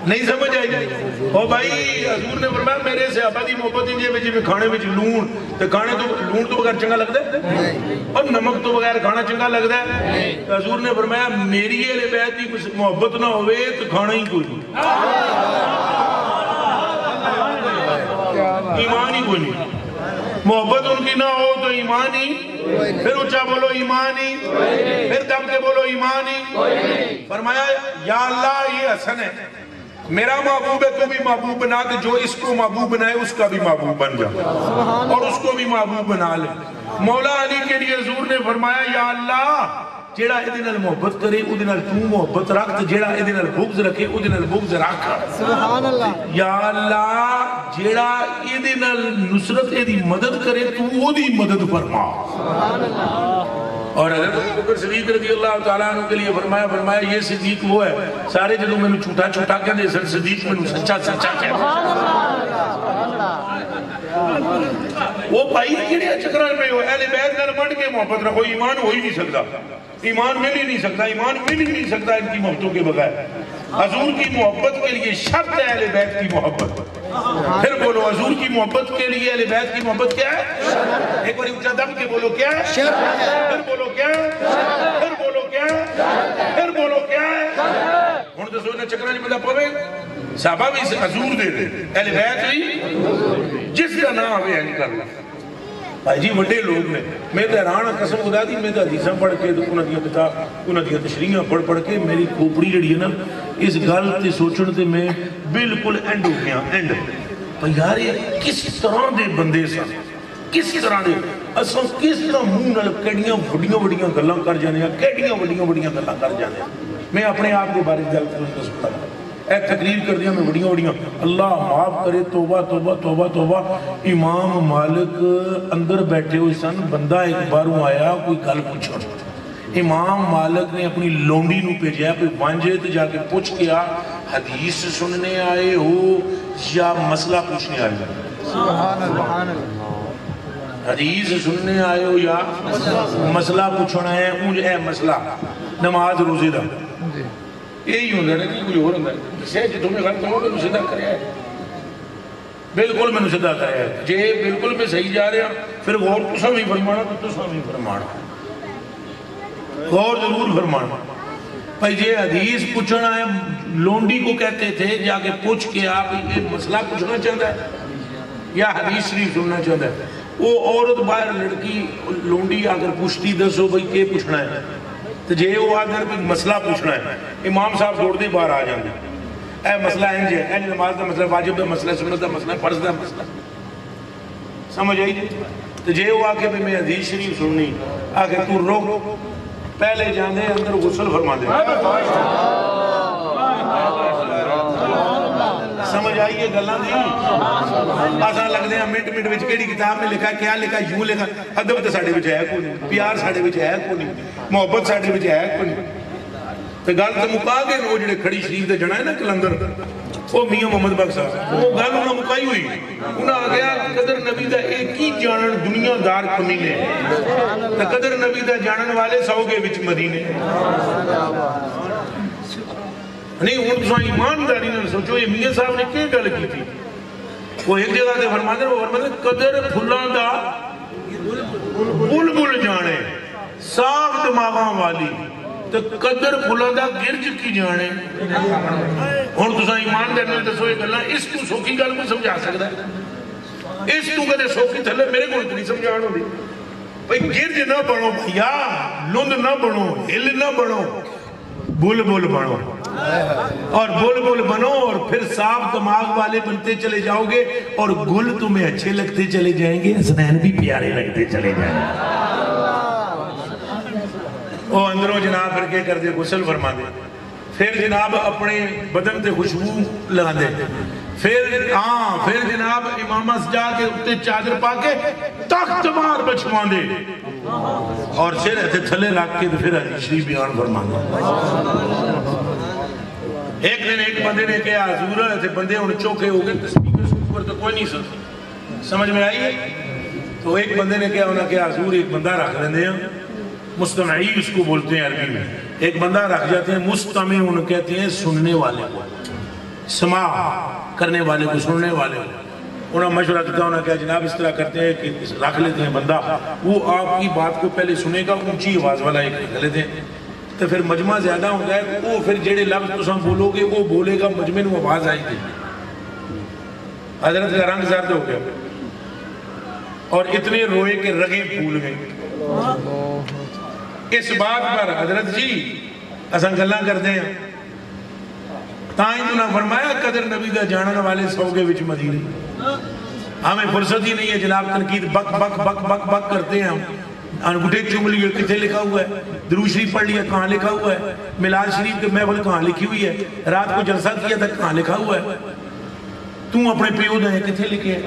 نہیں سمجھ آئی جائے اور بھائی حضور نے فرمایا میرے سے آبادی محبت انجے میں جی میں کھانے میں لون تو کھانے تو لون تو بغیر چنگا لگتا ہے اور نمک تو بغیر کھانا چنگا لگتا ہے حضور نے فرمایا میری اہل بیت کی محبت نہ ہوئے تو کھانا ہی کوئی نہیں ایمان ہی کوئی نہیں محبت ان کی نہ ہو تو ایمان ہی پھر اچھا بولو ایمان ہی پھر دم کے بولو ایمان ہی فرمایا یا اللہ یہ حسن ہے میرا محبوب ہے تو بھی محبوب بنا دے جو اس کو محبوب بنائے اس کا بھی محبوب بن جا اور اس کو بھی محبوب بنا لے مولا علی کے لیے حضور نے فرمایا یا اللہ جیڑا ادھے نال محبت کرے ادھے نال تو محبت رکھ جیڑا ادھے نال بغض رکھے ادھے نال بغض رکھ سبحان اللہ یا اللہ جیڑا ادھے نال نصرت ادھی مدد کرے تو ادھی مدد فرما سبحان اللہ اور حضرت ابو بکر صدیق رضی اللہ تعالیٰ عنہ کے لیے فرمایا یہ صدیق وہ ہے سارے جدوں میں نے چھوٹا کہتے ہیں صدیق میں نے سچا کہتے ہیں وہ بھائی کیڑے چکران میں ہو اہل بیت نال منڈ کے محبت رکھو ایمان ہو ہی نہیں سکتا ایمان مل ہی نہیں سکتا ان کی محبتوں کے بغیر حضور کی محبت کے لیے شرط ہے اہل بیت کی محبت پھر بولو حضور کی محبت کے لیے اہل بیت کی محبت کیا ہے ایک بار اونچا دم کے بولو کیا ہے پھر بولو کیا ہے پھر بولو کیا ہے پھر بولو کیا ہے ہن تو سوچنا چکران میں بندہ پوے صحابہ بھی حضور دے دے اہل بیت بھی جس کا نام ہے ان کر بھائی جی وڈے لوگ نے میں تو حیران قسم خدا دی میں تو حدیثاں پڑھ کے انہاں دی کتاب انہاں دی تشریحاں پڑھ کے میری کھوپڑی جڑی ہے نا اس گل تے سوچن تے میں بالکل اینڈ ہو گیا اینڈ بھائی یار یہ کس طرح دے بندے سن کس طرح دے اساں کس طرح منہ نال کیڑیاں وڈیاں گلاں کر جانے ہیں کیڑیاں وڈیاں گلاں کر جانے ہیں میں اپنے آپ کے بارے گل کروں سکتا ہوں اے تقریر کر دیا میں وڈیاں اللہ معاف کرے توبہ توبہ توبہ توبہ امام مالک اندر بیٹھے ہوئے سن بندہ ایک باروں آیا کوئی گل پوچھو امام مالک نے اپنی لونڈی نو بھیجا کوئی وانجے تے جا کے پوچھ کے آ حدیث سننے آئے ہو یا مسئلہ پوچھنے آئے ہو سبحان اللہ حدیث سننے آئے ہو یا مسئلہ پوچھنا ہے اونج اے مسئلہ نماز روزے دا یہی ہوندہ ہے کہ کوئی اور ہوندہ ہے سے جو تمہیں غلط ہو میں سدھا کریا ہے بالکل میں سدھا کریا ہے جے بالکل میں صحیح جا رہا پھر غور تو سب ہی فرمانا تو سب ہی فرمانا غور ضرور فرمانا بھائی جے حدیث پوچھنا ہے لونڈی کو کہتے تھے جا کے پوچھ کے آپ یہ مسئلہ پوچھنا چاہتا ہے یا حدیث شریف سننا چاہتا ہے وہ عورت باہر لڑکی لونڈی اگر پوچھتی دسو بھائی کہ پوچھنا ہے تو جے وہ آدھر کوئی مسئلہ پوچھنا ہے امام صاحب دوڑ دے باہر آ جاندے اے مسئلہ انج ہے اے نماز دا مسئلہ واجب دا مسئلہ سنت دا مسئلہ فرض دا مسئلہ سمجھ آئی جی تو جے وہ آکے بھی میں حدیث شریف سننی آکے تو روک پہلے جاندے اندر غسل فرما دے سمجھ آئیے گلاں دی آسان لگ دے ہیں منٹ وچ کیڑی کتاب میں لکھا کیا لکھا یوں لکھا ادب تے ساڈے وچ ہے کوئی نہیں پیار ساڈے وچ ہے کوئی نہیں محبت ساڈے وچ ہے کوئی نہیں تے گل تے مکا کے وہ جڑے کھڑی شریف تے جنا ہے نا کلندر وہ میاں محمد بخش صاحب وہ گل انہاں مکائی ہوئی انہاں آ گیا قدر نبی دا ایک ہی جانن دنیا دار کمینے تے قدر نبی دا جانن والے 100 کے وچ مدینے نہیں ان تو ایمانداری نے سوچو یہ میاں صاحب نے کیا گل کی تھی وہ ایک جگہ دے فرماتے ہیں وہ فرماتے ہیں قدر پھلاں دا بلبل جانے صاف دماغاں والی تو قدر پھلاں دا گرج کی جانے اور تو ایمانداری نے دسو یہ گلاں اس کو سوکھی گل کو سمجھا سکتا ہے اس تو کدے سوکھی تھلے میرے کو اتنی سمجھان ہوندی بھئی گرج نہ بنو بھیا لند نہ بنو ہل نہ بنو بلبل بنو اور بلبل بنو اور پھر صاف دماغ والے بنتے چلے جاؤ گے اور گل تمہیں اچھے لگتے چلے جائیں گے حسنین بھی پیارے لگتے چلے جائیں گے وہ اندروں جناب پھر کے کر دے غسل فرما دے پھر جناب اپنے بدن تے خوشبو لگا دے پھر جناب امامہ سجا کے اتے چادر پا کے تخت مار بچوان دے اور سر ایتے تھلے رکھ کے پھر حدیث شریف بیان فرما دے ایک دن ایک بندے نے کہا حضور ایسے بندے ان چوکے ہو گئے تسبیح کے اوپر تو کوئی نہیں سمجھ میں آئی ہے تو ایک بندے نے کہا انہوں نے کہا حضور ایک بندہ رکھ لیندے ہیں مستمعی اس کو بولتے ہیں عربی میں ایک بندہ رکھ جاتے ہیں مستمع انہوں کہتے ہیں سننے والے کو سماع کرنے والے کو سننے والے کو انہوں مشورہ دیتا انہوں نے کہا جناب اس طرح کرتے ہیں کہ رکھ لیتے ہیں بندہ وہ آپ کی بات کو پہلے سنے گا اونچی آواز والا ایک رکھ لیتے ہیں تو پھر مجمع زیادہ ہوتا ہے وہ پھر جڑے لفظ تساں بولو گے وہ بولے گا مجمع میں آواز آئے گی حضرت کا رنگ زرد ہو گیا اور اتنے روئے کہ رگیں پھول گئیں اس بات پر حضرت جی اساں گلاں کرتے ہیں تائیں تو نہ فرمایا قدر نبی دا جانن والے 100 کے وچ مدینے ہمیں فرصت ہی نہیں ہے جناب تنقید بک بک بک بک بک کرتے ہیں ہم انگوٹھے چوم لیے کتنے لکھا ہوا ہے درود شریف پڑھ لیا کہاں لکھا ہوا ہے میلاد شریف کے محفل کہاں لکھی ہوئی ہے رات کو جلسہ کیا تھا کہاں لکھا ہوا ہے تم اپنے پیو دے کتنے لکھے ہیں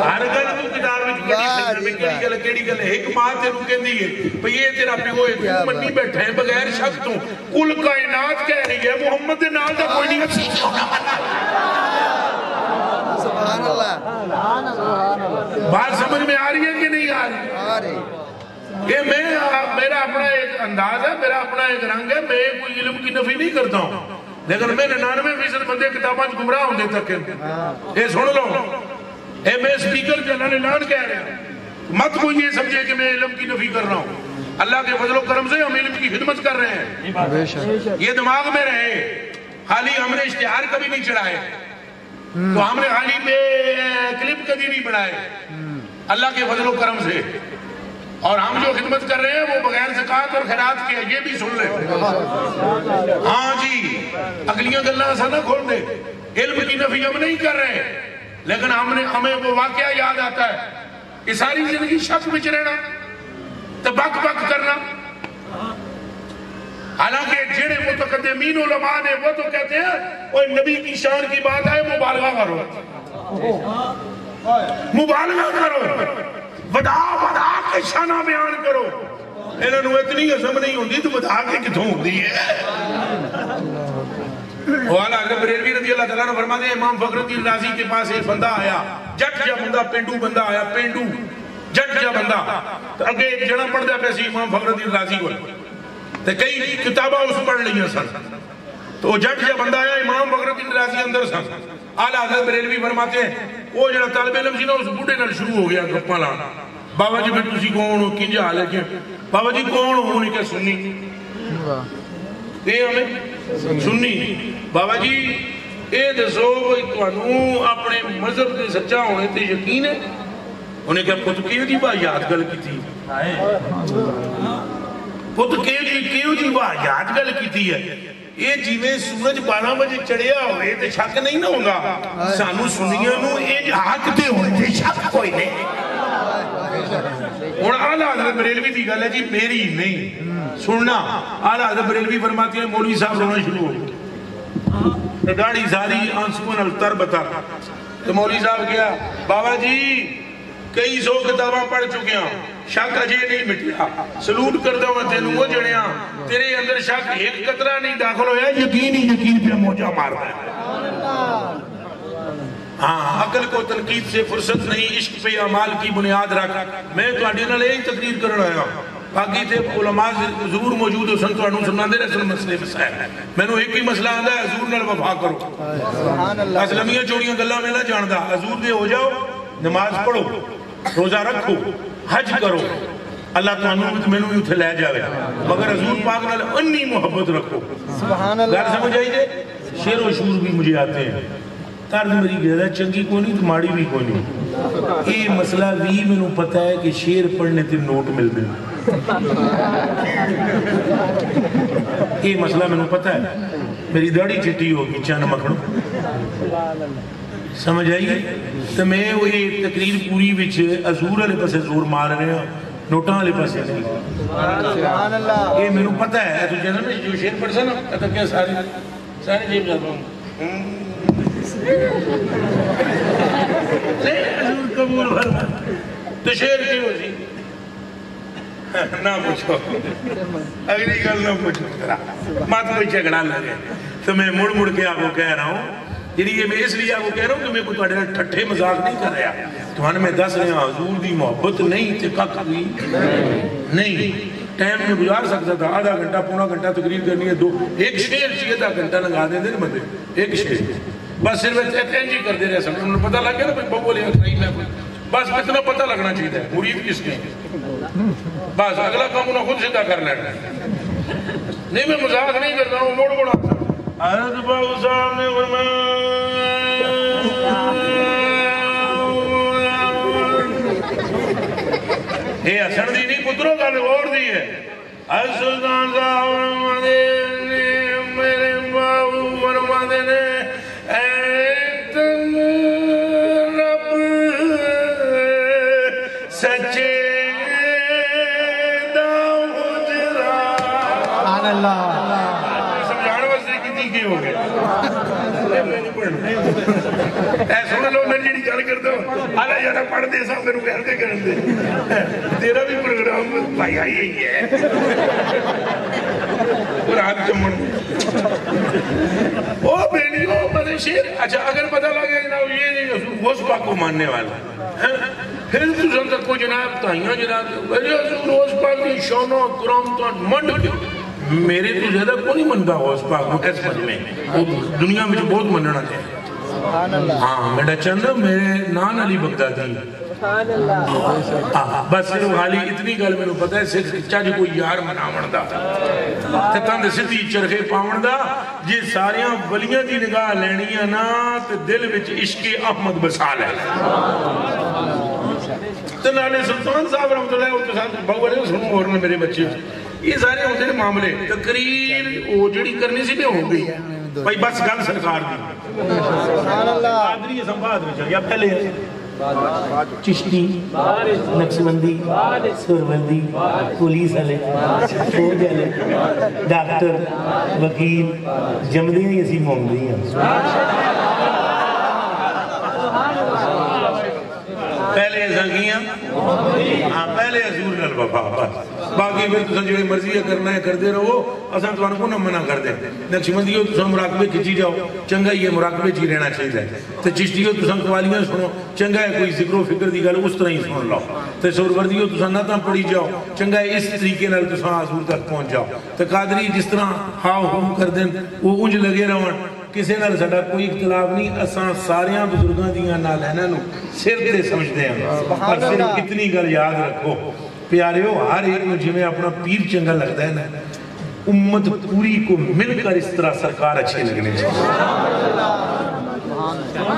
ہر گل تو کتاب میں کیڑی گل ہے ایک بات تے رکن دی ہے بھئی یہ تیرا پیو ہے تو منی بیٹھا ہے بغیر شک تو کل کائنات کہہ رہی ہے محمد دے نال دا کوئی نہیں سبحان اللہ بات سمجھ میں آ رہی ہے کہ نہیں آ رہی یہ میرا اپنا ایک انداز ہے میرا اپنا ایک رنگ ہے میں کوئی علم کی نفی نہیں کرتا ہوں لیکن میں 99% بندے کتاباں گمراہ ہوندے تک یہ سن لو اے میں سپیکر جنہاں نے اعلان کہہ رہے ہیں مت کوئی یہ سمجھے کہ میں علم کی نفی کر رہا ہوں اللہ کے فضل و کرم سے ہم علم کی خدمت کر رہے ہیں یہ دماغ میں رہے خالی ہم نے اشتہار کبھی نہیں چڑھائے تو ہم نے خالی پہ کلپ کبھی نہیں بنائے اللہ کے فضل و کرم سے، اور ہم جو خدمت کر رہے ہیں وہ بغیر زکوٰۃ اور خیرات کے، یہ بھی سن لیں۔ ہاں جی، اگلیاں گلاں ایسا نہ کھول دے، علم کی نفی ہم نہیں کر رہے، لیکن ہمیں وہ واقعہ یاد آتا ہے کہ ساری زندگی شک وچ رہنا تو بک بک کرنا۔ حالانکہ جڑے متقدمین علماء نے وہ تو کہتے ہیں وہ نبی کی شان کی بات ہے، مبالغہ کرو، مبالغہ کرو، ودا کے شانہ بیان کرو۔ انہوں اتنی عظم نہیں ہوندی تو ودا کے کتوں ہوندی ہے۔ والا حضرت بریلوی رضی اللہ تعالیٰ نے فرماتے ہیں امام فخر الدین رازی کے پاس ایک بندہ آیا، جٹ جا بندہ، پینڈو بندہ آیا، پینڈو جٹ جا بندہ، تو اگے ایک جڑا پڑھ دیا پیسی امام فخر الدین رازی کو، تو کئی کتابہ اس پڑھ لیا سن، تو وہ جٹ جا بندہ آیا، امام فخر الدین رازی اندر سن۔ اعلیٰ حضرت بریلوی فرماتے ہیں وہ جڑا طالب علم سی نا اس بوڑھے نال شروع ہو گیا گپاں لانا، بابا جی پھر تسی کون ہو، کنجا حال ہے، بابا جی کون ہو، انہیں کہ سنی، یہ ہمیں سنی، بابا جی اے دسو تانوں اپنے مذہب کے سچا ہونے تے یقین ہے؟ انہیں کہا پت کیوں جی واہیات گل کی تھی، پت کیوں جی واہیات گل کی تھی ہے، یہ جیویں سورج 12 بجے چڑھیا ہوئے تے شک نہیں نہ ہوگا، سانو سنیاں نو اے حق تے ہونے تے شک کوئی نہیں۔ اور اعلیٰ حضرت بریلوی دی گل ہے جی میری نہیں سننا، اعلیٰ حضرت بریلوی فرماتے ہیں مولوی صاحب رونا شروع ہو، داڑھی ساری آنسوں نال تر بتا، تو مولوی صاحب کیا بابا جی کئی 100 کتاباں پڑھ چکے ہیں، شک اجے نہیں مٹیا، سلوٹ کردہ ہوں تینوں وہ جڑیاں، تیرے اندر شک ایک قطرہ نہیں داخل ہویا، یقین ہی یقین پہ موجہ مارتا ہے۔ ہاں عقل کو تنقید سے فرصت نہیں، عشق پہ اعمال کی بنیاد رکھ۔ میں تو آڈی نہ لے ہی تقریر کرنا آیا، باقی تے علماء ضرور موجود ہو سن تو انہوں سننا دے رسل مسئلے مسائل، میں نے ایک ہی مسئلہ آدھا ہے حضور نال وفا کرو، اسلمیہ چوڑیاں گلہ میں نہ جاندہ، حضور دے ہو جاؤ، نماز پڑھو، روزہ رکھو، حج کرو، اللہ تعالیٰ میں نے اتھے لے جاوے، مگر حضور پاک نال انی محبت رکھو۔ گھر سمجھ آئی دے شیر و شور بھی مجھے آتے ہیں، تارد میری گھرہ چنگی کوئی نہیں تو ماڑی بھی کوئی نہیں، یہ مسئلہ بھی میں نے پتا ہے کہ شیر پڑھنے تے نوٹ مل دیں، یہ مسئلہ میں نے پتا ہے، میری داڑھی چٹی ہوگی چند مکھڑوں، سمجھ آئیے، تو میں وہ یہ تقریر پوری وچ حضور علیہ پاسے زور مار رہے ہیں، نوٹاں علیہ پاسے نہیں، یہ میں نے پتا ہے، تو جنہوں نے جو شیر پڑھ سا نا کہتا کیا سارے جیب جاتا ہوں، حضور قبول فرما، تو شیر کیوں سی نہ پوچھو، اگلی گل نہ پوچھو، مات کوئی جھگڑا لگے، تو میں مڑ کے آپ کو کہہ رہا ہوں، یہ میں اس لیے آپ کو کہہ رہا ہوں کہ میں کوئی تھوڑے ٹھٹھے مذاق نہیں کر رہا، تو میں دس رہا ہوں حضور دی محبت نہیں تے کک بھی نہیں، ٹائم میں گزار سکتا تھا، آدھا گھنٹہ پونا گھنٹہ تقریر کرنی ہے، ایک شیر چاہیے تھا گھنٹہ لگا دیں دن بندے، ایک شیر بس صرف اینجی کر دے رہے سن، انہوں نے پتہ لگ گیا نا بھائی بہو لیا صحیح میں بس اتنا پتہ لگنا چاہیے ہے مرید کس کے، بس اگلا کام انہوں خود سیدھا کر لینا، نہیں میں مذاق نہیں کرتا ہوں، موڑ موڑا حضرت باو صاحب نے یہ حسن دی نہیں پتروں کا اور دی ہے، حضرت سلطان صاحب میرے باو فرماتے نے رب سچے سبحان اللہ سمجھانے واسطے کتنی کی ہو گئے اے سن لو میں جیڑی گل کرتا ہوں آلہ یارہ پڑھ دے سا میرے گھر دے کرن دے تیرا بھی پروگرام بھائی آئی ہی ہے اور ہاتھ چمن او بیٹی او مدے شیر اچھا اگر پتہ لگے جناب یہ نہیں غوث پاک کو ماننے والا پھر تو سن تک کو جناب تائیاں جناب غوث پاک کی شانہ کرام تو منڈ میرے تو زیادہ کو نہیں منتا غوث پاک کو اس مجھ میں دنیا میں جو بہت مننا چاہے ہاں میرا چند میرے نان علی بغدادی بس صرف خالی اتنی گل میں پتا ہے سکھ چج کوئی یار مناون دا تے تند سدھی چرخے پاون دا جی ساریاں ولیاں دی نگاہ لینی ہے نا تے دل وچ عشق احمد بسا لے تے نالے سلطان صاحب رحمۃ اللہ علیہ بہو والے سنو اور میرے بچے یہ سارے ہوتے ہیں معاملے تقریر وہ جڑی کرنی سی بھی ہو گئی بھائی بس گل سرکار دی قادری سمباد میں چل یا پہلے چشتی نقشبندی سوربندی پولیس والے فوج والے ڈاکٹر وکیل جمدیاں ہی اسی مونگدی ہیں پہلے زنگیاں ہاں پہلے حضور نال وفا باقی پھر تساں جڑی مرضی کرنا ہے کردے رہو اساں تانوں کو نہ منع کر دیں نقشبندیو تساں مراقبے کھچی جاؤ چنگا ہی ہے مراقبے چ رہنا چاہیے تے چشتیو تساں قوالیاں سنو چنگا ہے کوئی ذکر و فکر دی گل اس طرح ہی سن لو تے سہروردیو تساں نعتاں پڑھی جاؤ چنگا ہے اس طریقے نال تساں حضور تک پہنچ جاؤ تے قادری جس طرح ہاؤ ہم کر دیں وہ اونج لگے رہن کسی نال ساڈا کوئی اختلاف نہیں اساں ساریاں بزرگاں دیاں نالیناں نو سر تے سمجھدے ہیں پر صرف اتنی گل یاد رکھو پیاریو ہر ایک میں جمیں اپنا پیر چنگا لگتا ہے نا امت پوری کو مل کر اس طرح سرکار اچھے لگنے چاہیے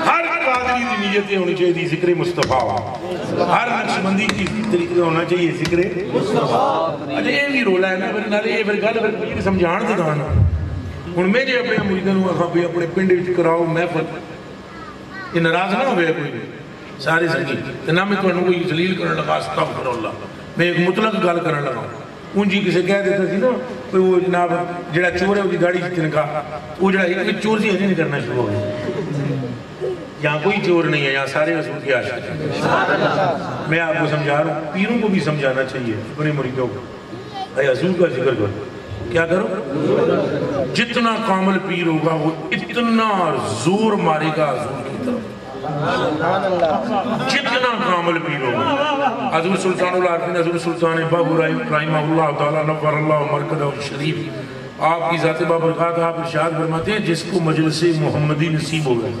ہر قادری کی نیتیں ہونی چاہیے ذکر مصطفیٰ ہر نقشبندی کی طریقے ہونا چاہیے ذکر مصطفیٰ اچھا یہ بھی رولا ہے نا پھر نالے یہ پھر گل پھر سمجھان دے دانا ہن میں جے اپنے مریداں نوں آکھاں بھی اپنے پنڈ وچ کراؤ محفل یہ ناراض نہ ہوئے کوئی سارے سنگی تے نہ میں تانوں کوئی ذلیل کرن لگا استغفر اللہ میں ایک مطلق گل کرن لگا ان جی کسے کہہ دیتا سی نا وہ جناب جڑا چور ہے وہ دی داڑھی تنکا وہ جڑا ایک چور سی ہجے نہیں کرنا شروع ہو گیا یہاں کوئی چور نہیں ہے یہاں سارے رسول کی عاشق ہیں میں آپ کو سمجھا رہا ہوں پیروں کو بھی سمجھانا چاہیے اپنے مریدوں کو اے حضور کا ذکر کرو کیا کرو جتنا کامل پیر ہوگا وہ اتنا زور مارے گا حضور کی طرف جتنا کامل پیر ہوگا حضور سلطان العارفین حضور سلطان بابو رحمہ اللہ تعالیٰ نور اللہ مرکزہ شریف آپ کی ذات بابرکات آپ ارشاد فرماتے ہیں جس کو مجلس محمدی نصیب ہو گئے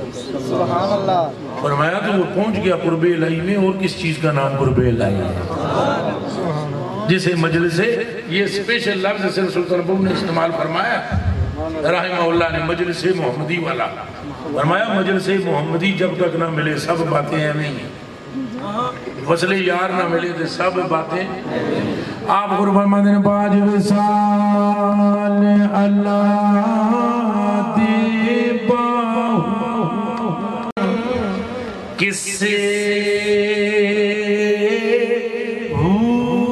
فرمایا تو وہ پہنچ گیا قرب الہی میں اور کس چیز کا نام قرب الہی ہے جسے مجلس یہ سپیشل لفظ سر سلطان بابو نے استعمال فرمایا رحمہ اللہ نے مجلس محمدی والا فرمایا مجلس محمدی جب تک نہ ملے سب باتیں ہیں نہیں وصل یار نہ ملے تو سب باتیں آپ قربان فرماتے ہیں باج وصال اللہ دے باہو کس سے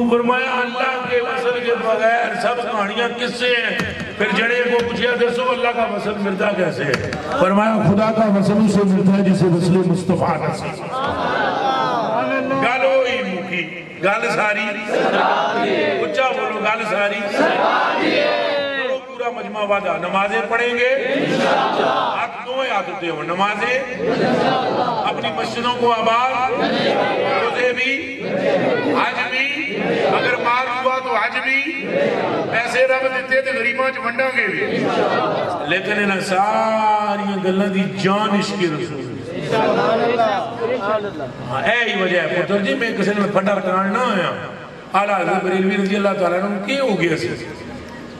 فرمایا اللہ کے وصل کے بغیر سب کہانیاں کس سے ہیں پھر جڑے کو پوچھیا دسو اللہ کا وصل ملتا کیسے ہے فرمایا خدا کا وصل اسے ملتا ہے جسے وصل مصطفیٰ نصیب گل ہوئی مکی گل ساری اچھا بولو گل ساری پورا مجمع وعدہ نمازیں پڑھیں گے ہاتھ دوئے آتے ہو نمازیں اپنی مسجدوں کو آباد روزے بھی حج بھی اگر مال ہوا تو حج بھی پیسے رب دیتے تھے غریباں چ ونڈاں گے بھی لیکن انہاں ساری گلاں دی جان عشق رسول اے ہی وجہ ہے پتر جی میں کسی نے پھٹا کان نہ آیا اعلیٰ حضرت بریلوی رضی اللہ تعالیٰ عنہ کی ہو گیا سی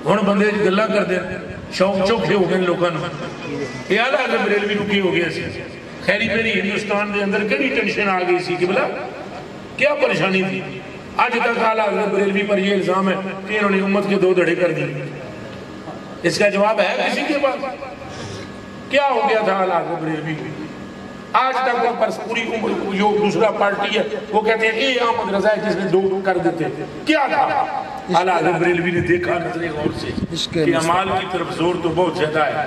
ہن بندے گلاں کر دے شوق چوکھے ہو گئے لوکاں نوں اے اعلیٰ حضرت بریلوی نوں کی ہو گیا سی خیری میری ہندوستان دے اندر کیڑی ٹینشن آ گئی سی کہ بلا کیا پریشانی تھی آج تک اعلیٰ حضرت بریلوی پر یہ الزام ہے کہ انہوں نے امت کے 2 دھڑے کر دی اس کا جواب ہے کسی کے پاس کیا ہو گیا تھا اعلیٰ حضرت بریلوی آج تک وہ پر پوری عمر جو دوسرا پارٹی ہے وہ کہتے ہیں اے احمد رضا ہے جس نے 2 کر دیتے کیا تھا اعلیٰ حضرت بریلوی نے دیکھا نظر غور سے کہ اعمال کی طرف زور تو بہت زیادہ ہے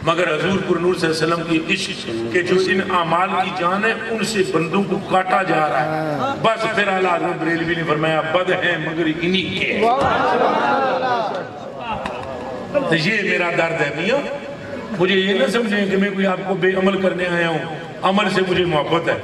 مگر حضور پر نور صلی اللہ علیہ وسلم کی عشق کہ جو ان اعمال کی جان ہے ان سے بندوں کو کاٹا جا رہا ہے بس پھر اعلیٰ حضرت بریلوی نے فرمایا بد ہے مگر انہی کے تو یہ میرا درد ہے میاں مجھے یہ نہ سمجھیں کہ میں کوئی آپ کو بے عمل کرنے آیا ہوں عمل سے مجھے محبت ہے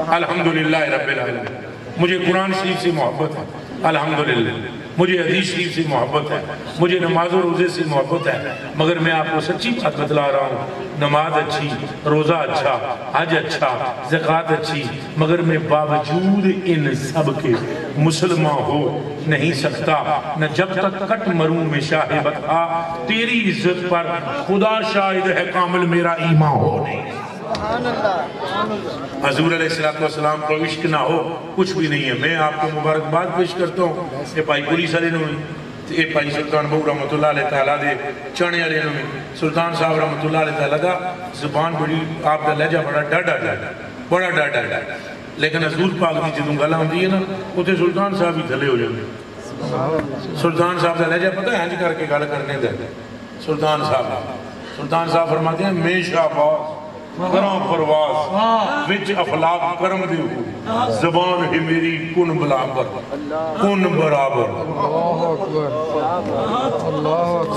الحمدللہ رب العالمین مجھے قرآن شریف سے محبت ہے الحمدللہ مجھے حدیث شریف سے محبت ہے، مجھے نماز و روزے سے محبت ہے، مگر میں آپ کو سچی بات بتلا رہا ہوں، نماز اچھی، روزہ اچھا، حج اچھا، زکوٰۃ اچھی، مگر میں باوجود ان سب کے مسلمان ہو نہیں سکتا، نہ جب تک کٹ مروں میں شاہ بتا، تیری عزت پر خدا شاہد ہے کامل میرا ایمان ہو نہیں۔ حضور علیہ السلام کو عشق نہ ہو کچھ بھی نہیں ہے۔ میں آپ کو مبارکباد پیش کرتا ہوں، یہ پائی پوری سالے نے یہ پائی سلطان بہو رحمت اللہ علیہ تعالیٰ دے چانے علیہ نے سلطان صاحب رحمت اللہ علیہ تعالیٰ دا زبان بڑی آپ کا لہجہ بڑا ڈاڈا بڑا ڈاڈا لیکن حضور پاک دی جدوں گل آندی ہے نا اوتے سلطان صاحب ہی تھلے ہو جاندے۔ سلطان صاحب دا لہجہ پتہ ہے ہنج کر کے گل کرنے دے۔ سلطان صاحب فرماتے ہیں میں شہباز کرم پرواز وچ افلاق کرم دیو زبان ہے میری کن برابر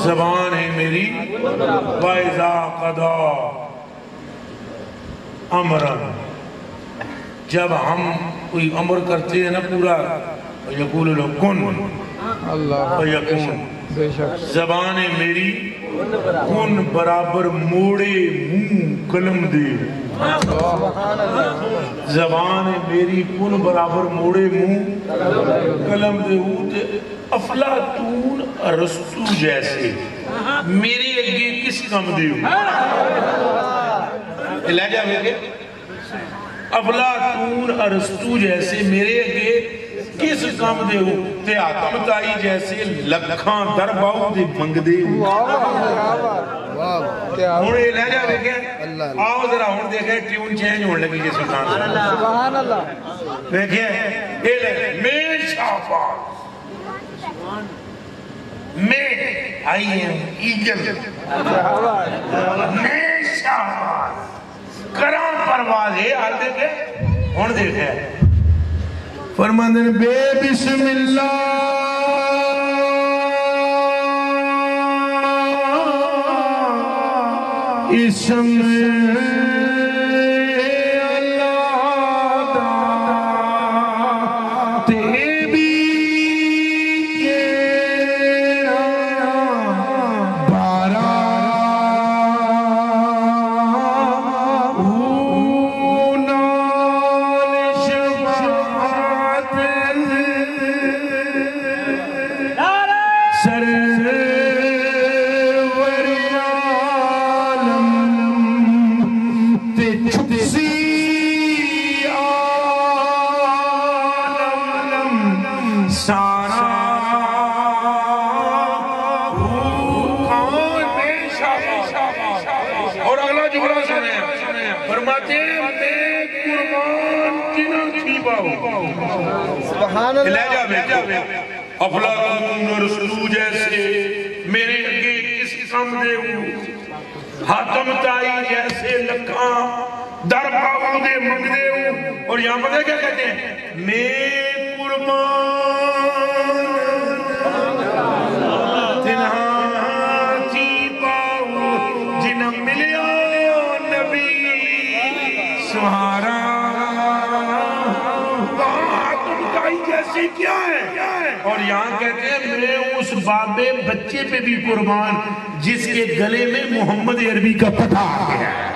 زبان ہے میری وَإِذَا قَضَى امرن، جب ہم کوئی امر کرتے ہیں نا پورا یقول لو کن فیکون، زبان ہے میری کن برابر موڑے منہ قلم دے، زبان ہے میری کن برابر موڑے منہ قلم دے۔ افلاطون ارسطو جیسے میرے اگے کس کم دے ہو؟ لہجہ میرے افلاطون ارسطو جیسے میرے اگے کس کام دے ہو؟ تے آتم تائی جیسے لکھاں در باؤ دے منگ دے ہو۔ ہون یہ لہجہ دیکھیں، آؤ ذرا ہون دیکھیں ٹیون چینج ہونے لگی یہ سلطان سبحان اللہ دیکھیں یہ لہجہ میں شہباز، میں آئی ایم ایگل، میں شہباز کرام پرواز ہے۔ آل دیکھیں ہون دیکھیں فرماندن بے بسم اللہ اسم اللہ دا تے بھی بارا افلاطون ارسطو جیسے میرے اگے کس کم دے ہو؟ حاتم تائی جیسے لکھاں در باؤ دے منگ دے ہو۔ اور یہاں پتہ کیا کہتے ہیں؟ میں قربان تنہا تھی پاؤ جنہ ملیا نبی سہارا۔ جیسے کیا ہے؟ اور یہاں کہتے ہیں میں اس باب بچے پہ بھی قربان جس کے گلے میں محمد عربی کا پتہ آ گیا ہے۔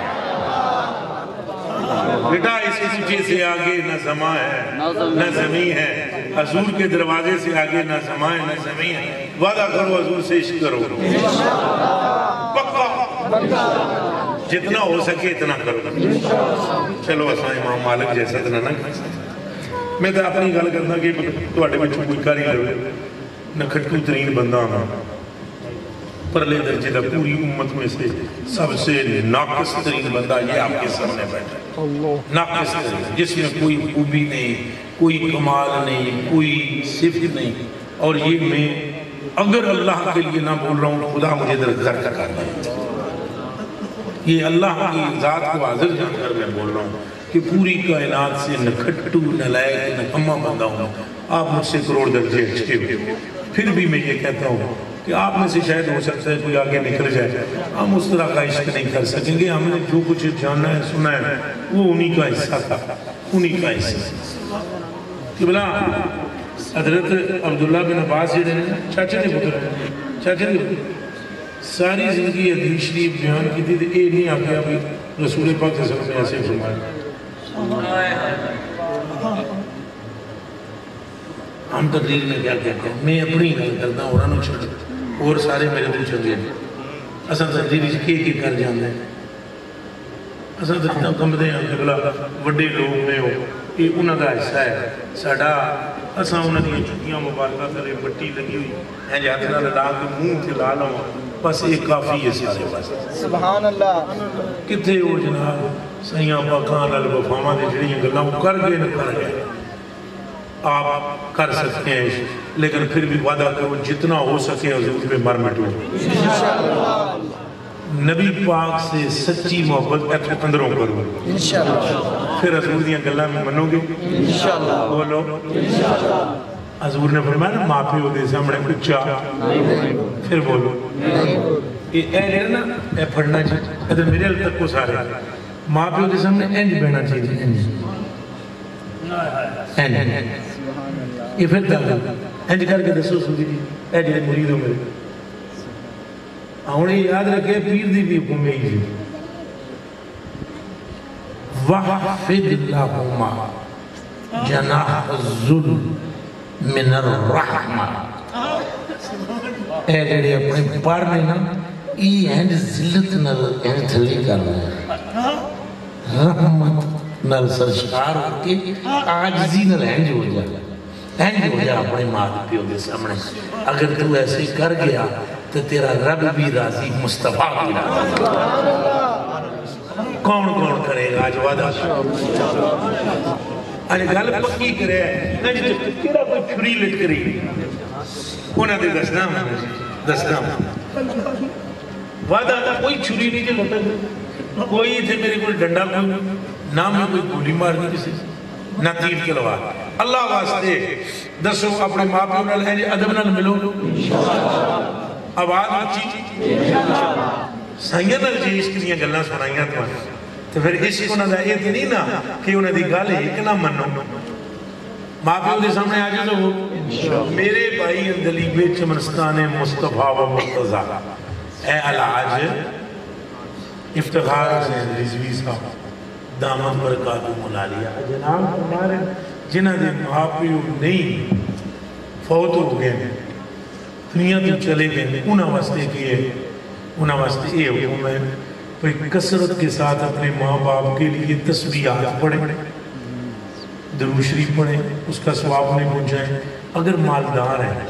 بیٹا اس کچھے سے آگے نہ زمان ہے نہ زمین ہے، حضور کے دروازے سے آگے نہ زمان ہے نہ زمین ہے۔ وعدہ کرو حضور سے عشق کرو، پکا جتنا ہو سکے اتنا کرو۔ چلو اساں امام مالک جیسا اتنا نہ کر سکتے۔ میں تو اپنی گل کرنا کہ تواڈے وچ کوئی کاری لوے نہ کھٹکو ترین بندہ ہاں، پرلے درجے دا پوری امت میں سے سب سے ناقص ترین بندہ یہ آپ کے سامنے بیٹھا ہے، ناقص ترین، جس میں کوئی خوبی نہیں، کوئی کمال نہیں، کوئی صفت نہیں۔ اور یہ میں اگر اللہ کے لیے نہ بول رہا ہوں خدا مجھے درگزر کا کرنا ہے، یہ اللہ کی ذات کو حاضر جان کر میں بول رہا ہوں کہ پوری کائنات سے نہ کھٹو نہ لائق نہ کما بندہ ہوں، آپ مجھ سے کروڑ درجے اچھے ہوئے، پھر بھی میں یہ کہتا ہوں کہ آپ میں سے شاید ہو سکتا ہے کوئی آگے نکل جائے، ہم اس طرح کا عشق نہیں کر سکیں گے۔ ہم نے جو کچھ جانا ہے سنا ہے وہ انہی کا حصہ تھا، انہی کا حصہ کہ بلا حضرت عبداللہ بن عباس جڑے نے چاچے دے پتر ہیں، چاچے دے پتر ساری زندگی حدیث شریف بیان کی تھی تو یہ نہیں آگیا بھی رسول پاک صلی اللہ علیہ وسلم نے ایسے فرمایا۔ ہم تقریر میں کیا کہتے ہیں، میں اپنی گل کرتا ہوں اور چھوڑ اور سارے میرے دل چلے ہیں۔ اساں تقریر کی کر جاندے ہیں، اساں تو کمبدے ہیں کہ بلا وڈے لوگ نے ہو یہ انہوں کا حصہ ہے ساڈا، اساں انہوں کی چھٹیاں مبارکہ کرے مٹی لگی ہوئی ہیں جی ہاتھ نال لا کے منہ سے لا لوں بس ایک کافی ہے سارے پاس۔ سبحان اللہ۔ کتنے ہو جناب سیاں پاکاں نال وفاواں دے جڑیاں گلاں کر گئے نہ کر گئے، آپ کر سکتے ہیں لیکن پھر بھی وعدہ کرو جتنا ہو سکے حضور پہ مر مٹو۔ نبی پاک سے سچی محبت اندروں کرو، پھر حضور دیاں گلاں میں منو گے بولو۔ حضور نے فرمایا نا ماں پیو دے سامنے اچھا پھر بولو۔ یہ اے نا اے پڑھنا چاہیے ادھر میرے حل تک کو سارے ماں پیو دے سامنے انج بہنا چاہیے، یہ پھر تک انج کر کے دسو سوچی جی اے جڑے مرید ہو میرے ہوں یہ یاد رکھے پیر دی بھی حکم ہی جی وَحْفِدْ لَهُمَا جَنَاحَ الذُّلِّ مِنَ الرَّحْمَةِ، اے جڑے اپنے پار میں نا یہ ہنج ذلت نل ہنج تھلی کرنا ہے، رحمت نل سرشار ہو کے آجزی نل ہنج ہو جائے، ہنج ہو جائے اپنے ماں پیو دے سامنے۔ اگر تو ایسے کر گیا تو تیرا رب بھی راضی مصطفیٰ بھی راضی۔ کون کون کرے گا آج وعدہ آج گل پکی کرے تیرا کوئی چھری لٹ کری انہاں دے دسنا وعدہ کا کوئی چھری نہیں جو لٹک کوئی تھے میرے کوئی ڈنڈا کوئی نہ میں کوئی گولی مارنی کسی نہ تیر چلوا۔ اللہ واسطے دسو اپنے ماں پیو نال ہے ادب نال ملو، آواز اچھی سائیاں نال جی عشق دیاں گلاں سنائیاں تو پھر عشق انہاں دا یہ نہیں نا کہ انہاں دی گل ایک نہ منو۔ ماں پیو دے سامنے آ جاؤ میرے بھائی اندلیبے چمنستان مصطفیٰ و مرتضیٰ، اے علاج افتخار حسین رضوی صاحب دامت برکاتہ ملالیہ جناب ہمارے جنہ دے ماں پیو نہیں فوت ہو گئے دنیا تو چلے گئے انہاں واسطے کیے انہاں واسطے یہ حکم ہے کہ کثرت کے ساتھ اپنے ماں باپ کے لیے تسبیحات پڑھیں، درود شریف پڑھیں، اس کا ثواب نہیں پہنچائیں۔ اگر مالدار ہیں